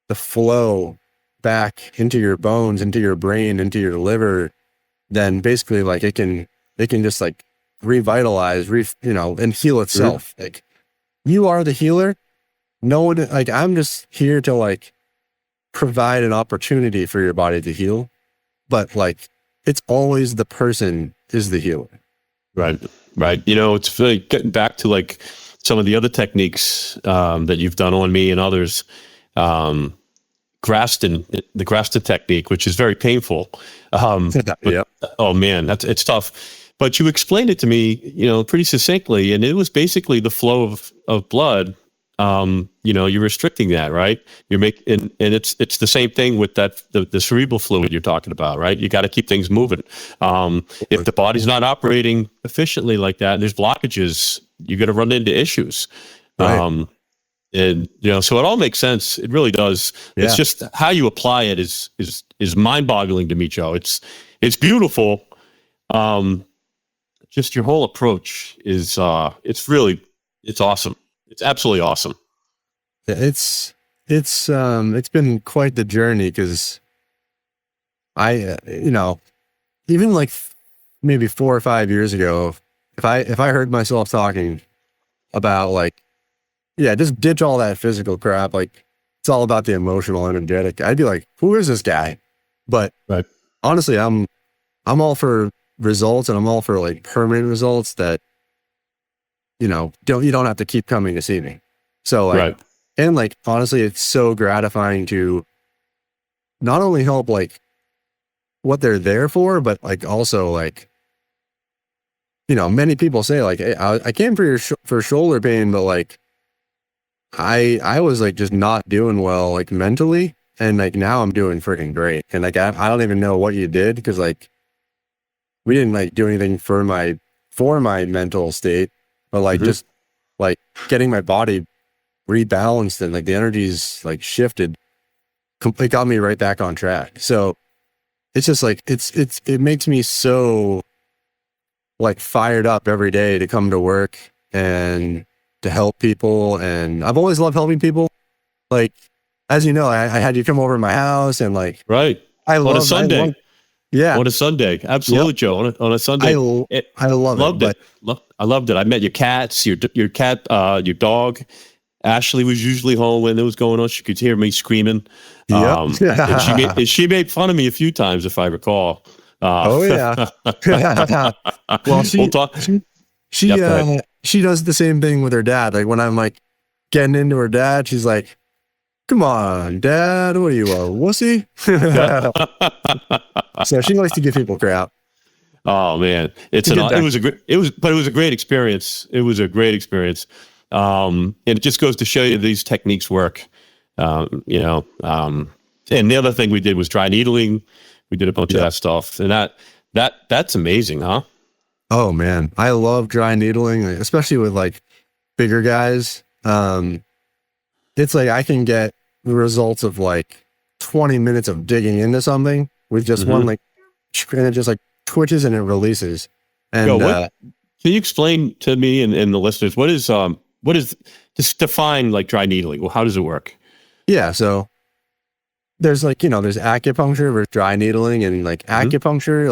the flow back into your bones, into your brain, into your liver, then basically like it can just like revitalize, you know, and heal itself. Like you are the healer. No one, like I'm just here to like provide an opportunity for your body to heal, but like it's always the person is the healer. Right. You know, it's really getting back to like some of the other techniques that you've done on me and others. Graston, the Graston technique, which is very painful. But, oh man, it's tough. But you explained it to me, you know, pretty succinctly, and it was basically the flow of blood. You know, you're restricting that, right? You're making, and it's the same thing with that the cerebral fluid you're talking about, right? You got to keep things moving. If the body's not operating efficiently like that, and there's blockages, you're going to run into issues. Right. And you know, so it all makes sense. It really does. Yeah. It's just how you apply it is mind-boggling to me, Joe. It's beautiful. Just your whole approach is it's awesome. It's absolutely awesome. It's been quite the journey, because I you know, even like maybe 4 or 5 years ago, if I heard myself talking about like, yeah, just ditch all that physical crap, like it's all about the emotional, energetic, I'd be like, who is this guy? But honestly, I'm all for results, and I'm all for like permanent results that, you know, you don't have to keep coming to see me. So like, and like, honestly, it's so gratifying to not only help like what they're there for, but like also like, many people say like, hey, I came for shoulder pain, but like I was like just not doing well like mentally, and like now I'm doing freaking great. And like I don't even know what you did, because like we didn't like do anything for my mental state, but like just like getting my body rebalanced and like the energies like shifted, it got me right back on track. So it's just like it makes me so like fired up every day to come to work and to help people. And I've always loved helping people. Like, as you know, I had you come over to my house, and like, Right. I On a Sunday. Yeah. On a Sunday. Absolutely, Yep. Joe. On a Sunday. I love loved it. I loved it. I met your cats, your cat, your dog. Ashley was usually home when it was going on. She could hear me screaming. Yep. And she made fun of me a few times, if I recall. Oh yeah. Well, We'll talk. She does the same thing with her dad. Like when I'm like getting into her dad, she's like, "Come on, Dad, what are you, a wussy?" So she likes to give people crap. Oh man, it was a great experience. It was a great experience. And it just goes to show you these techniques work. And the other thing we did was dry needling. We did a bunch of that stuff, and that's amazing, huh? Oh man, I love dry needling, especially with like bigger guys. It's like I can get the results of like 20 minutes of digging into something with just one like, and it just like twitches and it releases. And can you explain to me and the listeners what is just define like dry needling? Well, how does it work? Yeah, so there's like, there's acupuncture versus dry needling, and like acupuncture,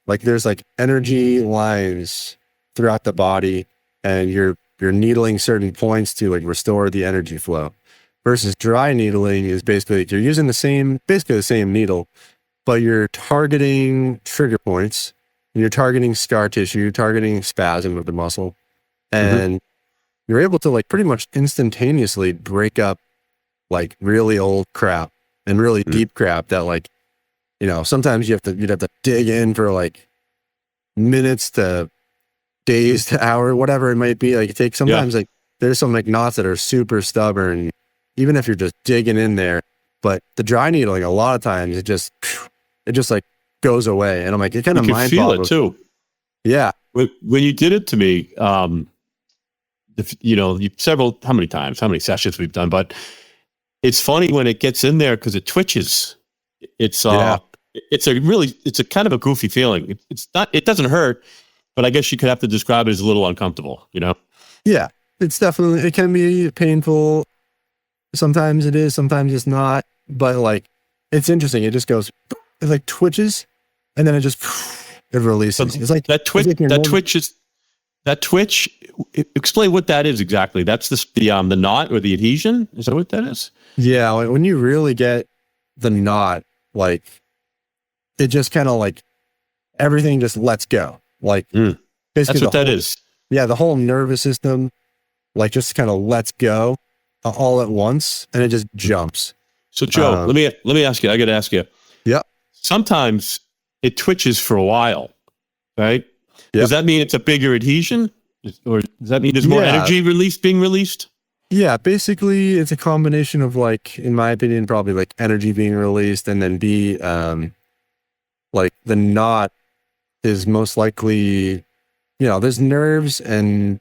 like there's like energy lines throughout the body, and you're needling certain points to like restore the energy flow. Versus dry needling is basically you're using the same needle, but you're targeting trigger points, and you're targeting scar tissue, you're targeting spasm of the muscle, and you're able to like pretty much instantaneously break up like really old crap and really deep crap that like, sometimes you'd have to dig in for like minutes to days to hour, whatever it might be. Like it takes sometimes like there's some like knots that are super stubborn, even if you're just digging in there. But the dry needling, a lot of times it just like goes away, and I'm like, it kind of mind feel boggles. it too. Yeah. When you did it to me, how many times, how many sessions we've done, but it's funny when it gets in there because it twitches. It's a kind of a goofy feeling. It doesn't hurt, but I guess you could have to describe it as a little uncomfortable, Yeah, it can be painful. Sometimes it is, sometimes it's not, but like, it's interesting. It just goes, it like twitches, and then it releases. It's like that twitch. Explain what that is exactly. That's the knot or the adhesion. Is that what that is? Yeah, like when you really get the knot, like it just kind of like everything just lets go. Like that's what that is. Yeah, the whole nervous system like just kind of lets go all at once, and it just jumps. So Joe, let me ask you. I got to ask you. Yeah. Sometimes it twitches for a while, right? Yep. Does that mean it's a bigger adhesion? Or does that mean there's more energy being released? Yeah, basically it's a combination of like, in my opinion, probably like energy being released, and then like the knot is most likely, there's nerves and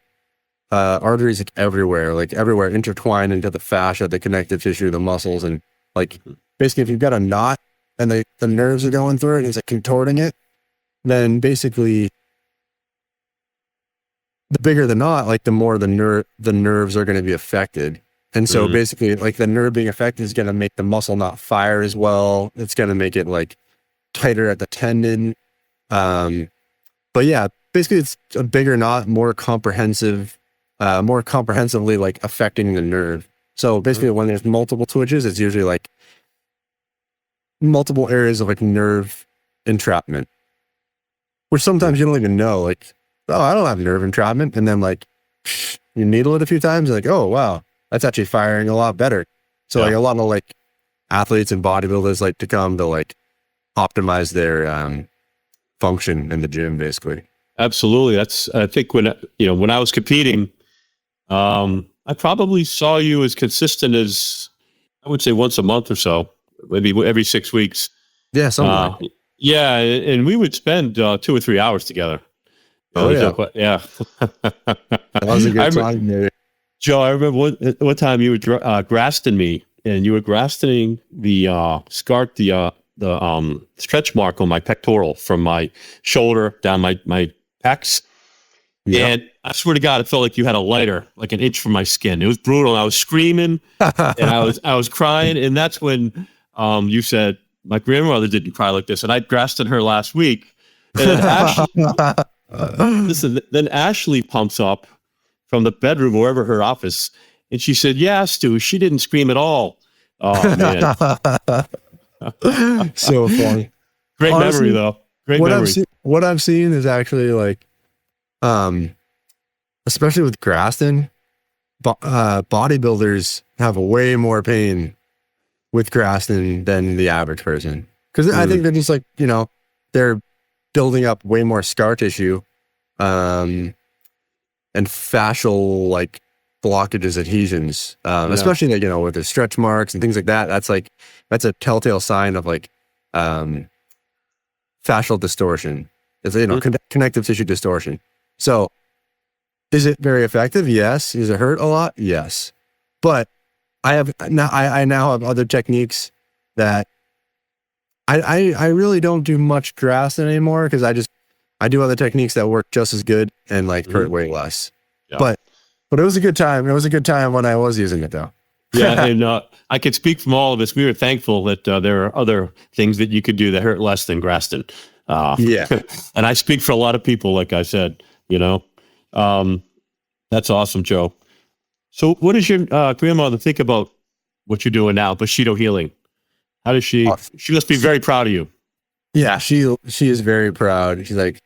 arteries like everywhere intertwined into the fascia, the connective tissue, the muscles, and like basically if you've got a knot and the nerves are going through it and it's like contorting it, then basically the bigger the knot, like the more the nerves are going to be affected. And so basically like the nerve being affected is going to make the muscle not fire as well. It's going to make it like tighter at the tendon. But yeah, basically it's a bigger knot, more comprehensively like affecting the nerve. So basically when there's multiple twitches, it's usually like multiple areas of like nerve entrapment, which sometimes you don't even know, like, oh, I don't have nerve entrapment. And then like you needle it a few times, like, oh wow, that's actually firing a lot better. So like a lot of like athletes and bodybuilders like to come to like optimize their function in the gym, basically. Absolutely. I think when I was competing, I probably saw you as consistent as, I would say, once a month or so, maybe every 6 weeks. Yeah, something like that. Yeah, and we would spend 2 or 3 hours together. Oh, yeah. Yeah. That was a good time, dude. Joe, I remember one time you were Graston me, and you were Grastoning the stretch mark on my pectoral from my shoulder down my pecs. Yep. And I swear to God, it felt like you had a lighter, like an inch from my skin. It was brutal. I was screaming and I was crying. And that's when you said, my grandmother didn't cry like this. And I Graston her last week. And then Ashley pumps up from the bedroom, wherever her office. And she said, yeah, Stu, she didn't scream at all. Oh, man. So funny. Great Honestly, memory, though. Great memory. What I've seen is actually like, especially with Graston, bodybuilders have way more pain with Graston than the average person. Because I think they're just like, they're building up way more scar tissue, and fascial like blockages, adhesions, especially like, with the stretch marks and things like that. That's a telltale sign of like fascial distortion. It's connective tissue distortion. So is it very effective? Yes. Does it hurt a lot? Yes. But I now have other techniques that I really don't do much Graston anymore, because I do other techniques that work just as good and like hurt way less. Yeah. But it was a good time. It was a good time when I was using it, though. Yeah, and I could speak from all of us. We were thankful that there are other things that you could do that hurt less than Graston. Yeah, and I speak for a lot of people. Like I said, that's awesome, Joe. So, what does your grandmother think about what you're doing now, Bushido Healing? How does she? She must be very proud of you. Yeah, she is very proud. She's like,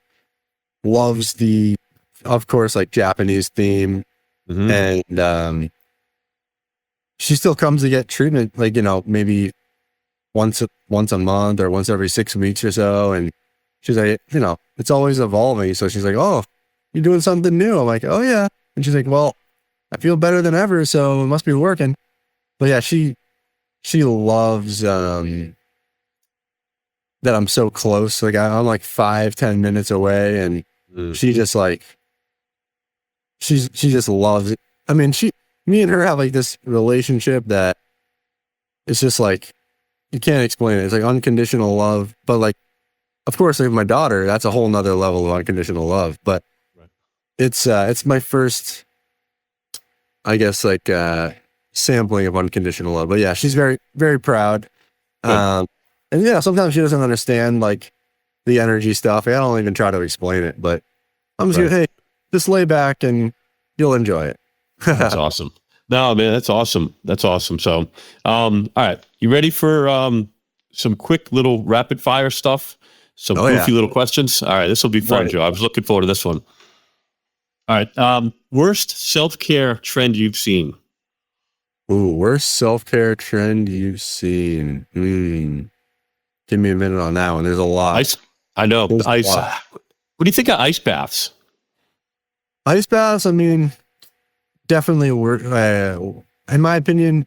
loves the, of course, like Japanese theme, and she still comes to get treatment, like, maybe once a month or once every 6 weeks or so. And she's like, it's always evolving. So she's like, oh, you're doing something new. I'm like, oh yeah. And she's like, well, I feel better than ever, so it must be working. But yeah, she loves that I'm so close. Like I'm like 5-10 minutes away, and she just like she just loves it. I mean, me and her have like this relationship that it's just like, you can't explain it. It's like unconditional love. But like, of course, like my daughter, that's a whole nother level of unconditional love. But it's my first, I guess, like sampling of unconditional love. But yeah, she's very, very proud. And yeah, sometimes she doesn't understand like the energy stuff. I don't even try to explain it, but I'm just gonna, hey, just lay back and you'll enjoy it. That's awesome. No, man, that's awesome. That's awesome. So, all right, you ready for some quick little rapid fire stuff? Some goofy little questions. All right, this will be fun, Joe. I was looking forward to this one. All right, worst self-care trend you've seen? Ooh, worst self-care trend you've seen? Give me a minute on that one. There's a lot. I know. Ice. What do you think of ice baths? Ice baths, I mean, definitely work. In my opinion,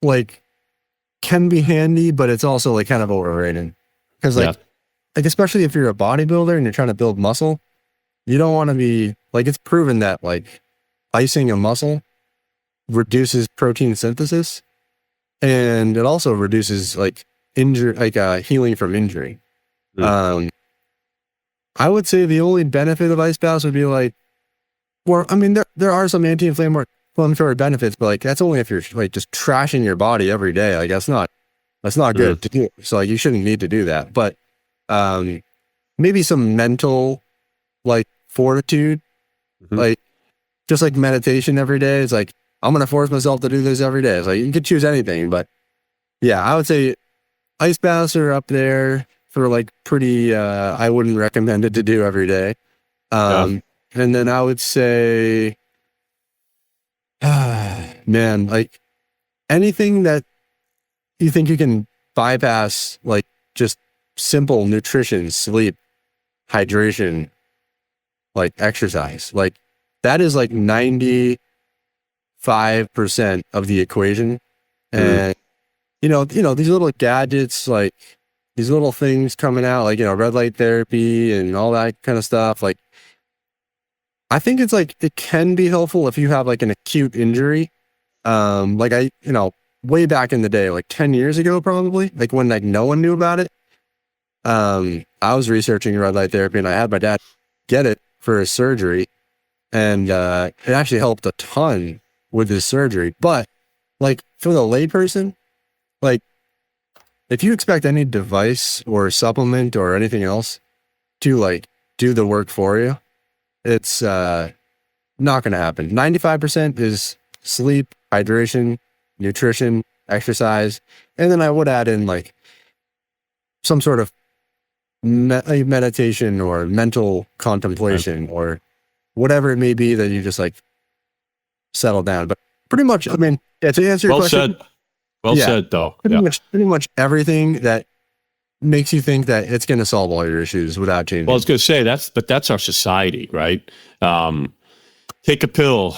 like, can be handy, but it's also like kind of overrated. Because like especially if you're a bodybuilder and you're trying to build muscle, you don't want to be like, it's proven that like icing a muscle reduces protein synthesis, and it also reduces like healing from injury. I would say the only benefit of ice baths would be like, well, I mean, there are some anti-inflammatory benefits, but like that's only if you're like just trashing your body every day. Like that's not good to do. So like you shouldn't need to do that. But maybe some mental like fortitude, like just like meditation every day. It's like, I'm gonna force myself to do this every day. It's like you could choose anything, but yeah, I would say ice baths are up there for like pretty. I wouldn't recommend it to do every day. And then I would say, man, like anything that you think you can bypass, like just simple nutrition, sleep, hydration, like exercise, like that is like 95% of the equation. And these little gadgets, like these little things coming out, like, red light therapy and all that kind of stuff. Like, I think it's like, it can be helpful if you have like an acute injury. Like way back in the day, like 10 years ago, probably, like when like no one knew about it. I was researching red light therapy and I had my dad get it for his surgery. And it actually helped a ton with his surgery. But like for the layperson, like if you expect any device or supplement or anything else to like do the work for you, it's not going to happen. 95% is sleep, hydration, nutrition, exercise. And then I would add in like some sort of meditation or mental contemplation or whatever it may be that you just like settle down. But pretty much, I mean, yeah, to answer your question. Well said, though. Pretty much everything that makes you think that it's going to solve all your issues without changing. Well, I was going to say that's our society, right? Take a pill,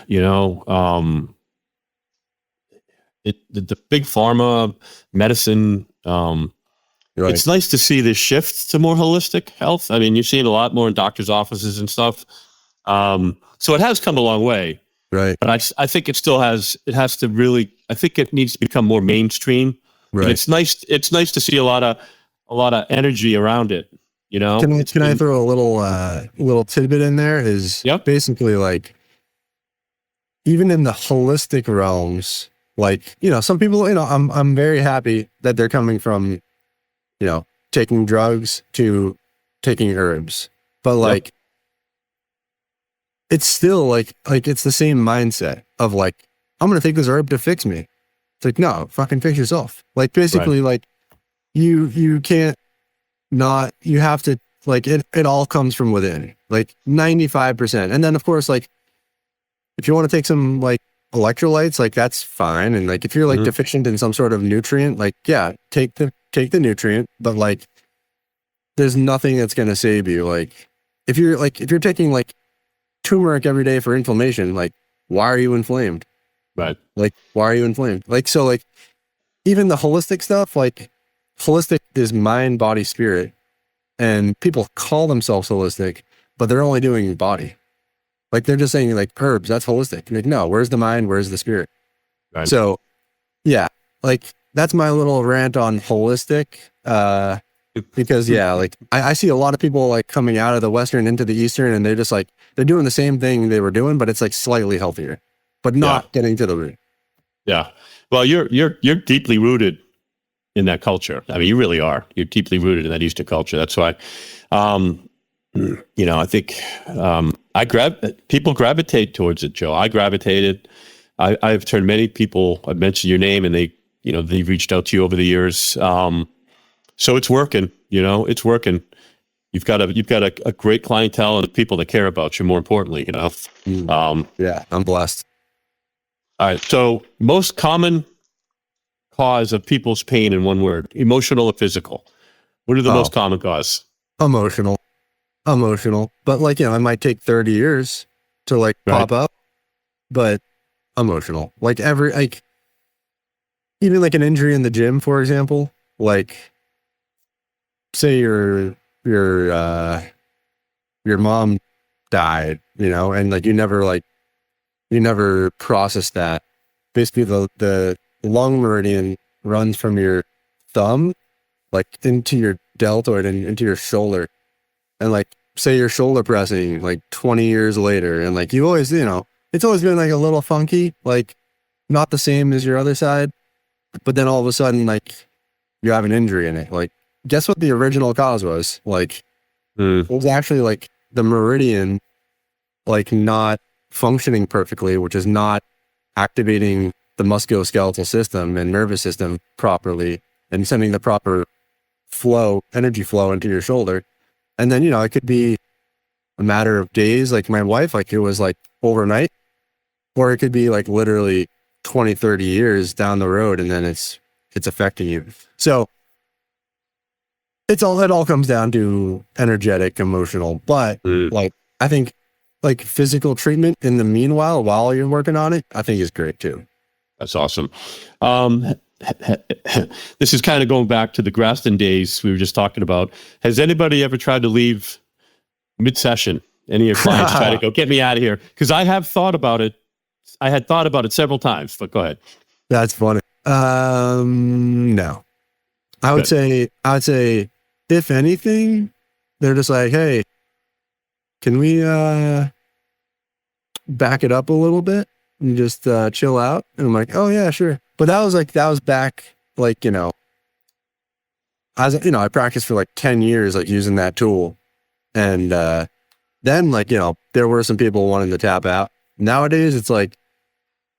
the big pharma medicine. Right. It's nice to see this shift to more holistic health. I mean, you see it a lot more in doctors' offices and stuff. So it has come a long way. Right. But I think I think it needs to become more mainstream. Right. And it's nice to see a lot of energy around it, Can I throw a little tidbit in there? Is basically like, even in the holistic realms, like, some people, I'm very happy that they're coming from, taking drugs to taking herbs, but like, it's still like it's the same mindset of like, I'm going to take this herb to fix me. It's like, no, fucking fix yourself. Like basically like you can't not, you have to like, it all comes from within, like 95%. And then of course, like if you want to take some like electrolytes, like that's fine. And like, if you're like deficient in some sort of nutrient, like, yeah, take the nutrient, but like, there's nothing that's going to save you. Like if you're taking like turmeric every day for inflammation, like, why are you inflamed? Right. Like, why are you inflamed? Like, so like, even the holistic stuff, like holistic is mind, body, spirit. And people call themselves holistic, but they're only doing body. Like they're just saying like herbs, that's holistic. Like, no, where's the mind? Where's the spirit? Right. So yeah, like that's my little rant on holistic. Because like I see a lot of people like coming out of the Western into the Eastern, and they're just like, they're doing the same thing they were doing, but it's like slightly healthier, but not getting to the root. Yeah. Well, you're deeply rooted in that culture. I mean, you really are. You're deeply rooted in that Eastern culture. That's why, I think people gravitate towards it, Joe. I gravitated. I've turned many people. I've mentioned your name, and they've reached out to you over the years. So it's working. It's working. You've got a great clientele and people that care about you. More importantly, Yeah, I'm blessed. All right. So most common cause of people's pain in one word: emotional or physical. What are the most common cause? Emotional. But like, it might take 30 years to like pop up, but emotional. Like even like an injury in the gym, for example, like say your mom died, and like you never processed that. Basically the lung meridian runs from your thumb like into your deltoid and into your shoulder. And like say you're shoulder pressing like 20 years later, and like you always, it's always been like a little funky, like not the same as your other side, but then all of a sudden like you have an injury in it. Like, guess what the original cause was? Like it was actually like the meridian like not functioning perfectly, which is not activating the musculoskeletal system and nervous system properly and sending the proper energy flow into your shoulder. And then, it could be a matter of days, like my wife, like it was like overnight, or it could be like literally 20, 30 years down the road, and then it's affecting you. So it all comes down to energetic, emotional, but like, I think like physical treatment in the meanwhile, while you're working on it, I think is great too. That's awesome. This is kind of going back to the Graston days we were just talking about. Has anybody ever tried to leave mid-session? Any of your clients try to go, get me out of here? Because I have thought about it. I had thought about it several times, but go ahead. That's funny. No, I would say, if anything, they're just like, hey, can we back it up a little bit and just chill out? And I'm like, oh yeah, sure. But that was back, like, I practiced for like 10 years, like using that tool. And then like, there were some people wanting to tap out. Nowadays, it's like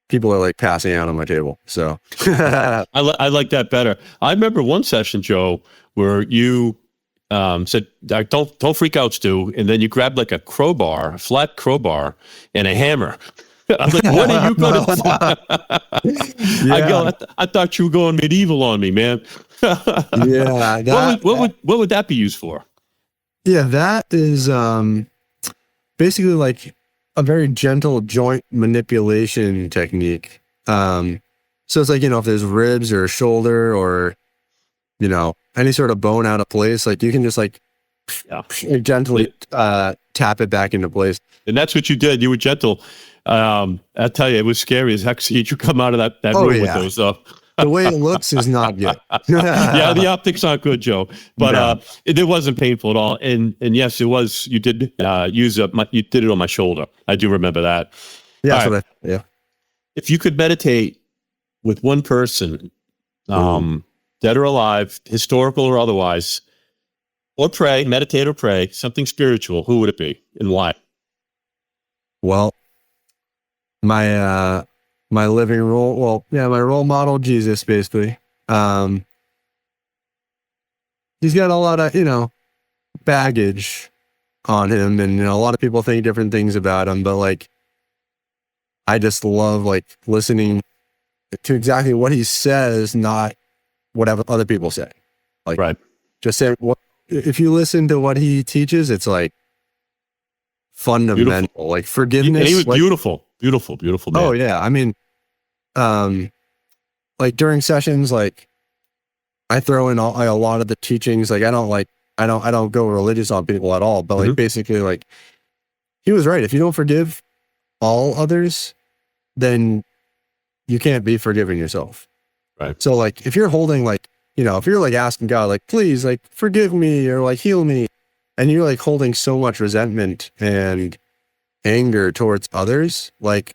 people are like passing out on my table. So I like that better. I remember one session, Joe, where you said, don't freak out, Stu. And then you grabbed like a flat crowbar and a hammer. I'm like, what are you going to do? I thought you were going medieval on me, man. Yeah. What would that be used for? Yeah, that is basically like a very gentle joint manipulation technique. So it's like, if there's ribs or a shoulder or, any sort of bone out of place, like you can just like gently tap it back into place. And that's what you did. You were gentle. I tell you, it was scary as heck. See you come out of that room with those stuff. The way it looks is not good. Yeah, the optics aren't good, Joe. But it wasn't painful at all. And yes, it was. You did you did it on my shoulder. I do remember that. Yeah, If you could meditate with one person, dead or alive, historical or otherwise, or meditate or pray, something spiritual, who would it be and why? Well, my living role, my role model, Jesus, basically. He's got a lot of, baggage on him, and a lot of people think different things about him, but like, I just love like listening to exactly what he says, not what other people say. Like, right. Just say if you listen to what he teaches, it's like fundamental, beautiful. Like forgiveness. And he was like, beautiful man. Oh yeah. I mean, like during sessions, like I throw in a lot of the teachings. Like I don't go religious on people at all, but like basically like he was right. If you don't forgive all others, then you can't be forgiving yourself. Right. So like if you're holding like, if you're like asking God, like, please like forgive me or like heal me, and you're like holding so much resentment and anger towards others, like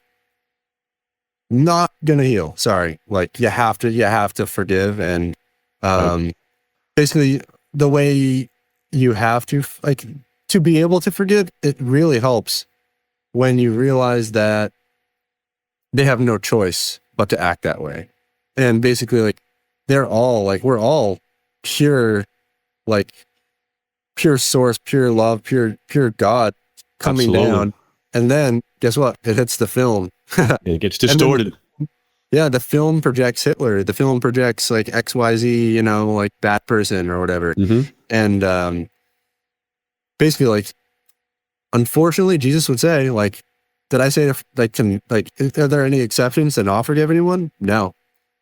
not gonna heal. Sorry. Like you have to forgive. And basically the way you have to like to be able to forgive, it really helps when you realize that they have no choice but to act that way. And basically like we're all pure, like pure source, pure love, pure God coming down. And then guess what? It hits the film. It gets distorted. The film projects Hitler. The film projects like XYZ, like that person or whatever. And basically like, unfortunately, Jesus would say like, did I say like, are there any exceptions to not forgive anyone? No.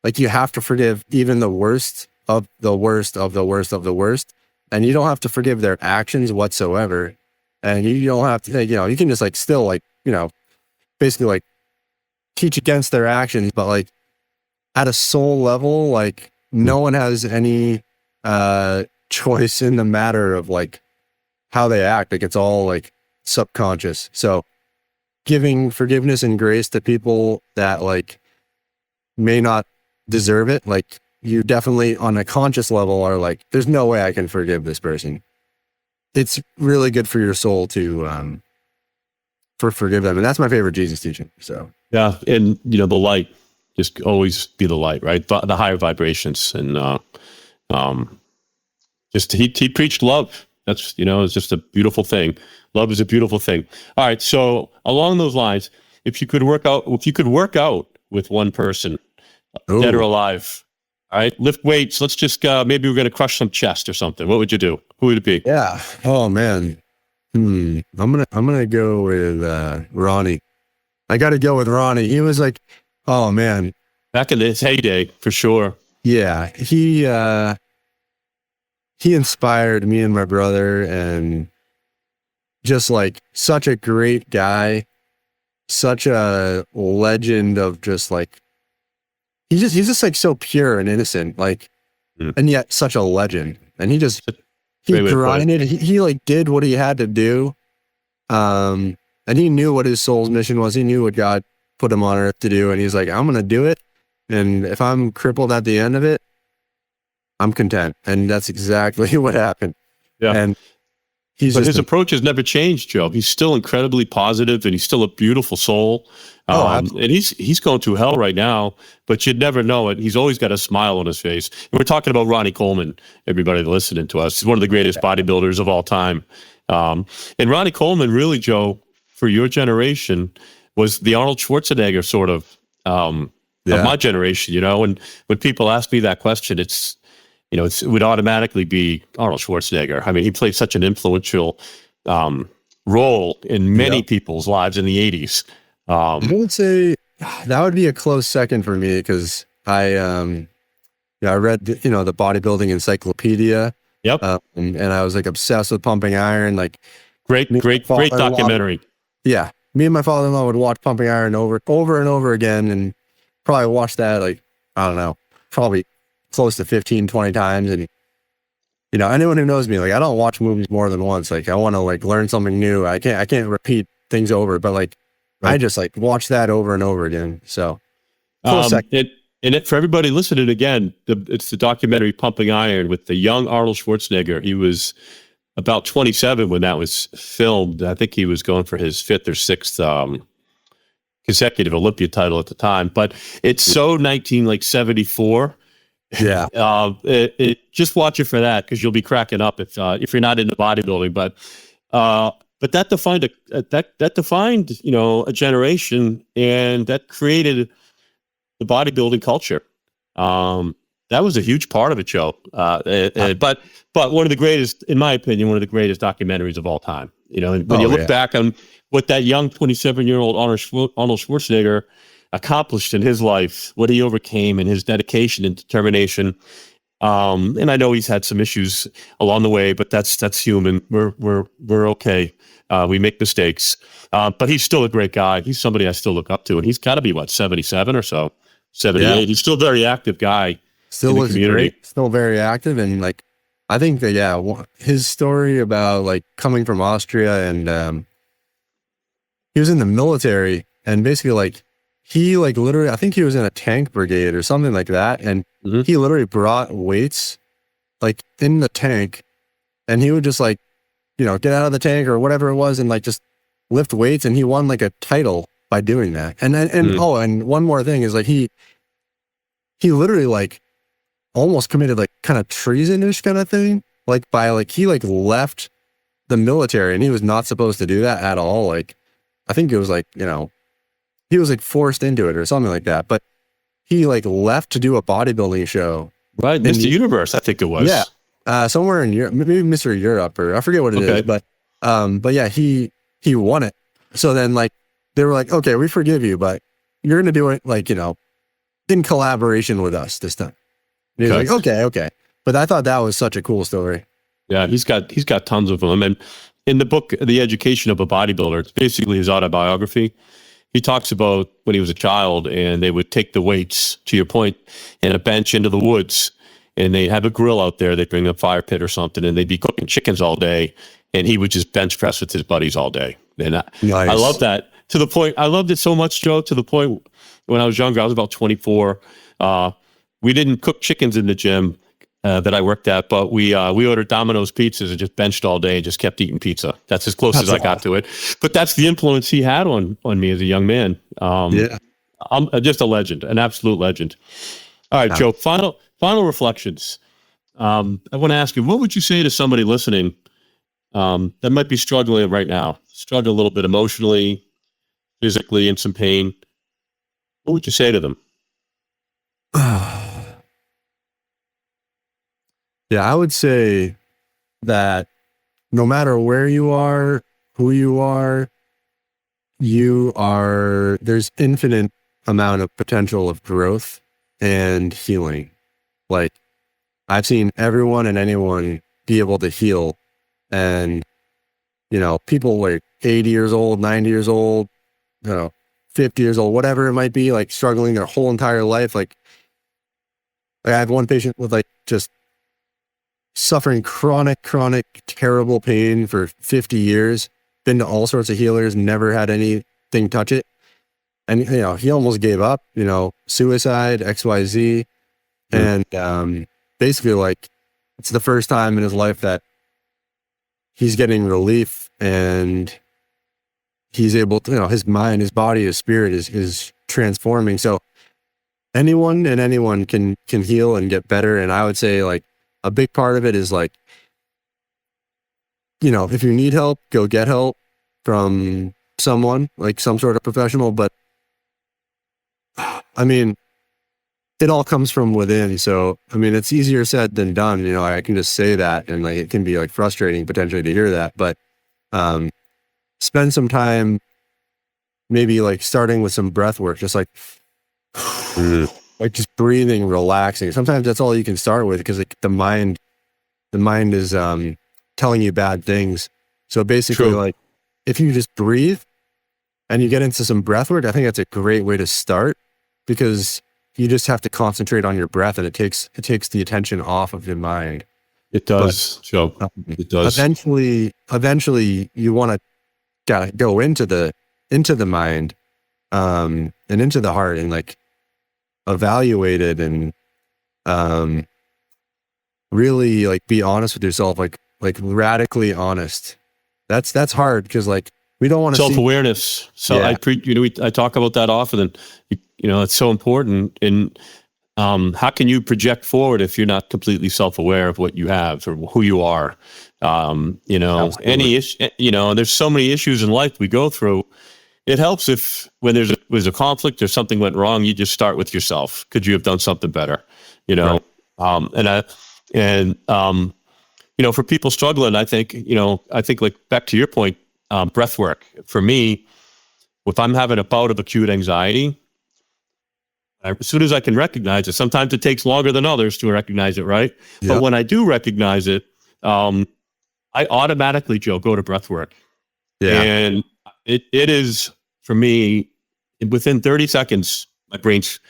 Like you have to forgive even the worst of the worst of the worst of the worst. And you don't have to forgive their actions whatsoever. And you don't have to, you can just like still like, basically like teach against their actions, but like at a soul level, like no one has any choice in the matter of like how they act. Like it's all like subconscious. So giving forgiveness and grace to people that like may not deserve it, like you definitely on a conscious level are like, there's no way I can forgive this person. It's really good for your soul to forgive them. And that's my favorite Jesus teaching. So yeah. And the light, just always be the light, right? The higher vibrations. And just he preached love. That's it's just a beautiful thing. Love is a beautiful thing. All right. So along those lines, if you could work out with one person, dead or alive, All right, lift weights. Let's just maybe we're going to crush some chest or something. What would you do? Who would it be? Yeah. Oh man. I'm gonna go with Ronnie. I got to go with Ronnie. He was like, oh man, Back in his heyday, for sure. yeah. He inspired me and my brother, and just like such a great guy, such a legend of just like he's just like so pure and innocent, like, and yet such a legend. And he grinded. He like did what he had to do, and he knew what his soul's mission was. He knew what God put him on earth to do, and he's like, I'm gonna do it. And if I'm crippled at the end of it, I'm content. And that's exactly what happened. Yeah. And his approach has never changed, Joe. He's still incredibly positive, and he's still a beautiful soul. And he's going through hell right now, but you'd never know it. He's always got a smile on his face. And we're talking about Ronnie Coleman, everybody listening to us. He's one of the greatest bodybuilders of all time. And Ronnie Coleman, really, Joe, for your generation, was the Arnold Schwarzenegger sort of my generation, you know. And when people ask me that question, it would automatically be Arnold Schwarzenegger. I mean, he played such an influential role in many people's lives in the 80s. I would say that would be a close second for me, because I read, the bodybuilding encyclopedia. Yep. And I was like obsessed with pumping iron. Like great documentary. Yeah. Me and my father-in-law would watch Pumping Iron over and over again, and probably watch that, like, I don't know, probably close to 15, 20 times. And, anyone who knows me, like, I don't watch movies more than once. Like, I want to like learn something new. I can't repeat things over, but like, right. I just like watch that over and over again. So for everybody listening again, it's the documentary Pumping Iron with the young Arnold Schwarzenegger. He was about 27 when that was filmed. I think he was going for his 5th or 6th consecutive Olympia title at the time. But it's so 1974. Yeah. Just watch it for that, because you'll be cracking up if you're not into bodybuilding. But that defined a generation, and that created the bodybuilding culture. That was a huge part of it, Joe. But one of the greatest, in my opinion, one of the greatest documentaries of all time. When you look back on what that young 27-year-old Arnold Schwarzenegger accomplished in his life, what he overcame, and his dedication and determination. And I know he's had some issues along the way, but that's human. We're okay. We make mistakes, but he's still a great guy. He's somebody I still look up to, and he's got to be 77 or so, 78. Yeah. He's still a very active guy. Still was great. Still very active, and like, I think that his story about like coming from Austria, and he was in the military, and basically like he like literally, I think he was in a tank brigade or something like that, and he literally brought weights like in the tank, and he would just like, get out of the tank or whatever it was, and like just lift weights, and he won like a title by doing that. And one more thing is like he literally like almost committed like kind of treasonish kind of thing, like by like he like left the military, and he was not supposed to do that at all. Like, I think it was like, he was like forced into it or something like that, but he like left to do a bodybuilding show. Right. Mr. Universe, I think it was. Yeah. Somewhere in Europe, maybe Mr. Europe, or I forget what it is, but yeah, he won it. So then like, they were like, okay, we forgive you, but you're going to do it like, in collaboration with us this time. And he's like, okay. But I thought that was such a cool story. Yeah, he's got tons of them. And in the book, The Education of a Bodybuilder, it's basically his autobiography. He talks about when he was a child, and they would take the weights, to your point, and a bench into the woods, and they have a grill out there. They'd bring a fire pit or something, and they'd be cooking chickens all day, and he would just bench press with his buddies all day. And I love that. To the point, I loved it so much, Joe, to the point when I was younger, I was about 24. We didn't cook chickens in the gym that I worked at, but we ordered Domino's pizzas and just benched all day and just kept eating pizza. That's as close as I got to it. But that's the influence he had on me as a young man. I'm just a legend, an absolute legend. All right, Joe, final reflections. I want to ask you, what would you say to somebody listening that might be struggling right now, struggle a little bit emotionally, physically, in some pain? What would you say to them? Yeah, I would say that no matter where you are, who you are, there's infinite amount of potential of growth and healing. Like, I've seen everyone and anyone be able to heal. And, people like 80 years old, 90 years old, 50 years old, whatever it might be, like struggling their whole entire life. Like I have one patient with like just suffering chronic, terrible pain for 50 years, been to all sorts of healers, never had anything touch it. And, he almost gave up, suicide, XYZ. And basically, like, it's the first time in his life that he's getting relief, and he's able to, his mind, his body, his spirit is transforming. So anyone and anyone can heal and get better. And I would say, like, a big part of it is like, if you need help, go get help from someone, like some sort of professional. But I mean, it all comes from within. So, I mean, it's easier said than done. I can just say that, and like, it can be like frustrating potentially to hear that, but, spend some time, maybe like starting with some breath work, just like, like just breathing, relaxing. Sometimes that's all you can start with, because like the mind is, telling you bad things. So basically, True. like, if you just breathe and you get into some breath work, I think that's a great way to start, because you just have to concentrate on your breath, and it takes the attention off of your mind. It does, Joe. It does. Eventually you want to go into the mind, and into the heart, and like evaluate it, and really like be honest with yourself, like radically honest. That's hard, because like we don't want to self-awareness. So Yeah. I talk about that often, and it's so important. And how can you project forward if you're not completely self-aware of what you have or who you are? Absolutely. Any issue, there's so many issues in life we go through. It helps if when there's a conflict or something went wrong, you just start with yourself. Could you have done something better? Right. For people struggling, I think like back to your point, breath work. For me, if I'm having a bout of acute anxiety, as soon as I can recognize it, sometimes it takes longer than others to recognize it, right? Yep. But when I do recognize it, I automatically, Joe, go to breath work. Yeah. And it is, for me, within 30 seconds, my brain's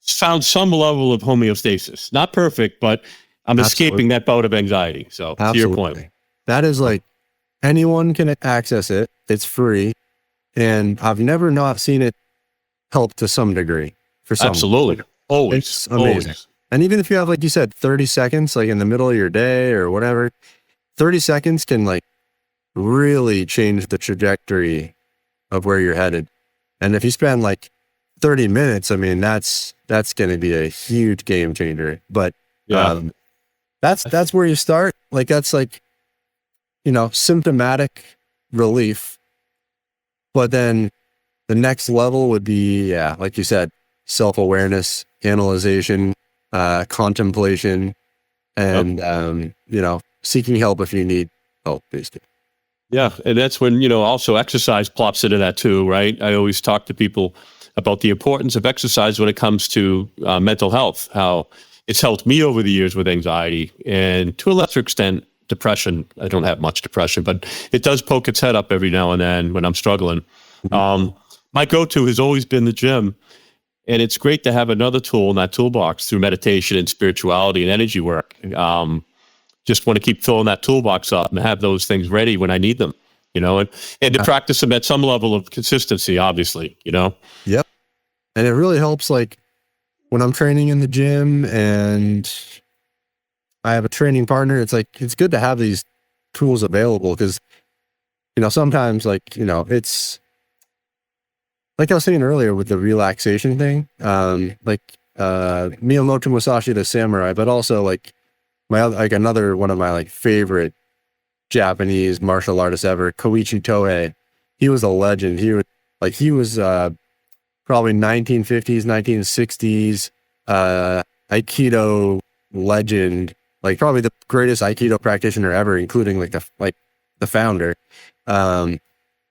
found some level of homeostasis. Not perfect, but I'm escaping that bout of anxiety. So to your point. That is like, anyone can access it. It's free. And I've never not seen it help to some degree for some. Absolutely. Always. It's amazing. Always. And even if you have, like you said, 30 seconds, like in the middle of your day or whatever, 30 seconds can like really change the trajectory of where you're headed. And if you spend like 30 minutes, I mean, that's going to be a huge game changer. But that's where you start. Like, that's like, symptomatic relief. But then the next level would be, like you said, self-awareness, analyzation, contemplation, and, seeking help if you need help, basically. Yeah. And that's when, also exercise plops into that too, right? I always talk to people about the importance of exercise when it comes to mental health, how it's helped me over the years with anxiety, and to a lesser extent, depression. I don't have much depression, but it does poke its head up every now and then when I'm struggling. My go-to has always been the gym, and it's great to have another tool in that toolbox through meditation and spirituality and energy work. Just want to keep filling that toolbox up and have those things ready when I need them, and to practice them at some level of consistency, obviously, Yep. And it really helps, like, when I'm training in the gym and I have a training partner, it's like, it's good to have these tools available, because, sometimes, like, it's like I was saying earlier with the relaxation thing, Miyamoto Musashi, the samurai, but also like another one of my like favorite Japanese martial artists ever, Koichi Tohei. He was a legend. He was probably 1950s, 1960s, Aikido legend, like probably the greatest Aikido practitioner ever, including like the founder.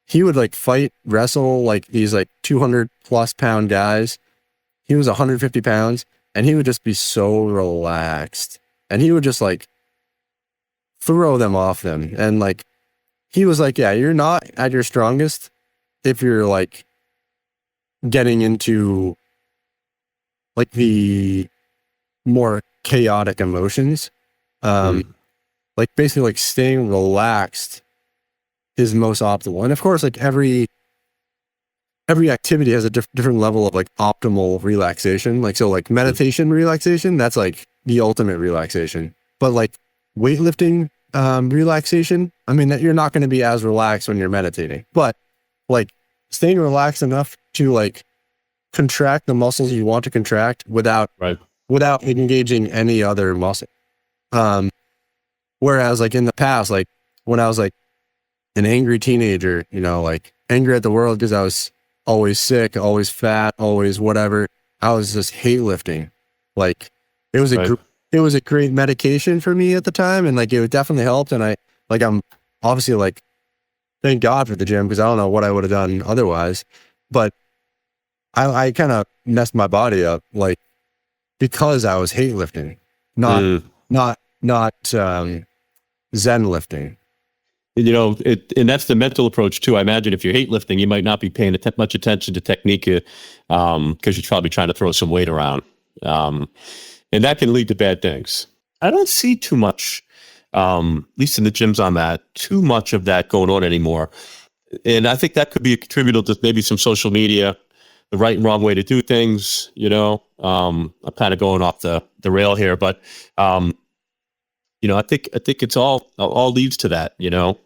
He would like fight, wrestle like these like 200+ pound guys. He was 150 pounds and he would just be so relaxed and he would just like throw them off them. And like, he was like, yeah, you're not at your strongest if you're like getting into like the more chaotic emotions. Like basically like staying relaxed is most optimal. And of course, like every activity has a different level of like optimal relaxation. Like, so like meditation relaxation, that's like the ultimate relaxation. But like weightlifting relaxation, I mean, that you're not going to be as relaxed when you're meditating, but like staying relaxed enough to like contract the muscles you want to contract without engaging any other muscle. Whereas like in the past, like when I was like an angry teenager, you know, like angry at the world because I was always sick, always fat, always whatever, I was just hate lifting. Like it was it was a great medication for me at the time, and like it definitely helped. And I'm obviously like, thank God for the gym, because I don't know what I would have done otherwise. But I kind of messed my body up, like because I was hate lifting, not Zen lifting. You know, and that's the mental approach too. I imagine if you're hate lifting, you might not be paying much attention to technique, because you're probably trying to throw some weight around, and that can lead to bad things. I don't see too much, at least in the gyms I'm at, too much of that going on anymore. And I think that could be attributable to maybe some social media, the right and wrong way to do things. You know, I'm kind of going off the rail here, but you know, I think it's all leads to that, you know,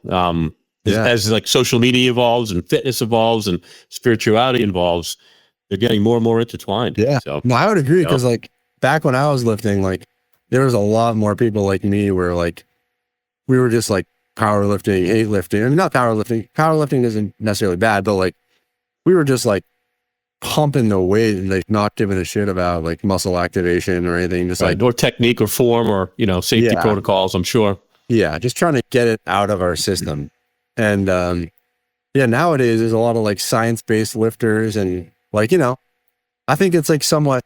as like social media evolves and fitness evolves and spirituality evolves, they're getting more and more intertwined. Yeah. So, no, I would agree, because like back when I was lifting, like there was a lot more people like me where like we were just like powerlifting, hate lifting. I mean, not powerlifting. Powerlifting isn't necessarily bad, but like we were just like pumping the weight and like not giving a shit about like muscle activation or anything, just like or technique or form or, you know, safety protocols, I'm sure. Yeah, just trying to get it out of our system. And nowadays there's a lot of like science-based lifters, and like, you know, I think it's like somewhat,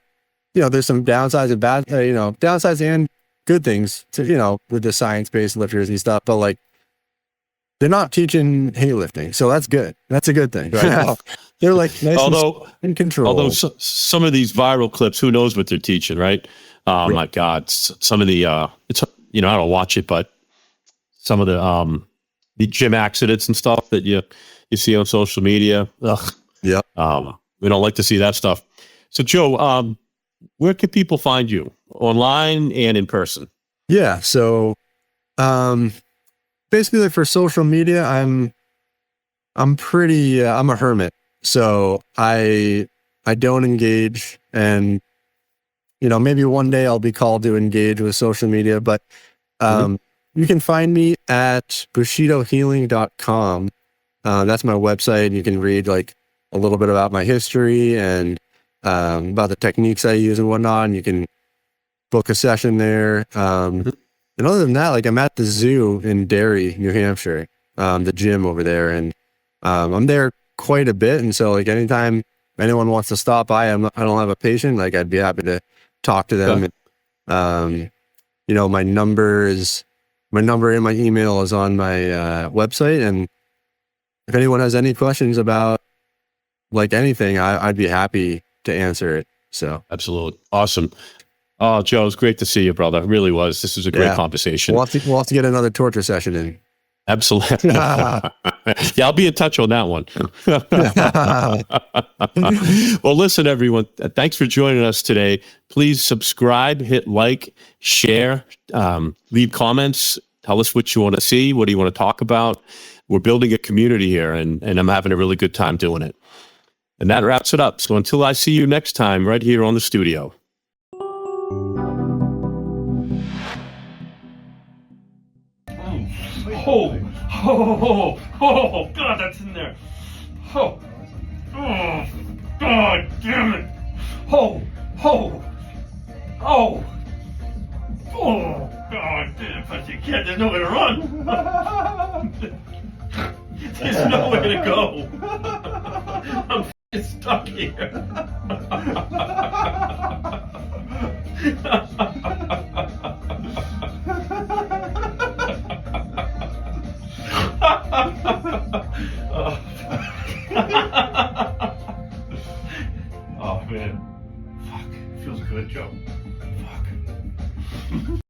you know, there's some downsides and bad, you know, downsides and good things to, you know, with the science-based lifters and stuff, but like they're not teaching hate lifting, so that's good. That's a good thing. Right? They're like nice and in control. Although some of these viral clips, who knows what they're teaching, right? Oh my God, some of the it's, you know, I don't watch it, but some of the gym accidents and stuff that you see on social media. Ugh. Yeah. We don't like to see that stuff. So Joe, where can people find you, online and in person? Yeah. So, basically for social media, I'm pretty, I'm a hermit. So I don't engage, and, you know, maybe one day I'll be called to engage with social media, but, you can find me at bushidohealing.com. That's my website. You can read like a little bit about my history and, about the techniques I use and whatnot. And you can book a session there. And other than that, like I'm at the zoo in Derry, New Hampshire, the gym over there. And, I'm there quite a bit. And so like anytime anyone wants to stop by, I don't have a patient, like I'd be happy to talk to them. And, you know, my number and my email is on my, website. And if anyone has any questions about like anything, I'd be happy to answer it. So absolutely. Awesome. Oh, Joe, it's great to see you, brother. It really was. This was a great conversation. We'll have to get another torture session in. Absolutely. Yeah, I'll be in touch on that one. Well, listen, everyone, thanks for joining us today. Please subscribe, hit like, share, leave comments. Tell us what you want to see. What do you want to talk about? We're building a community here, and I'm having a really good time doing it. And that wraps it up. So until I see you next time, right here on the studio. Oh, God, that's in there. Oh, God damn it. Oh. Oh, God, but you can't. There's nowhere to run. There's nowhere to go. I'm f***ing stuck here. Oh man, fuck, feels good, Joe. Fuck.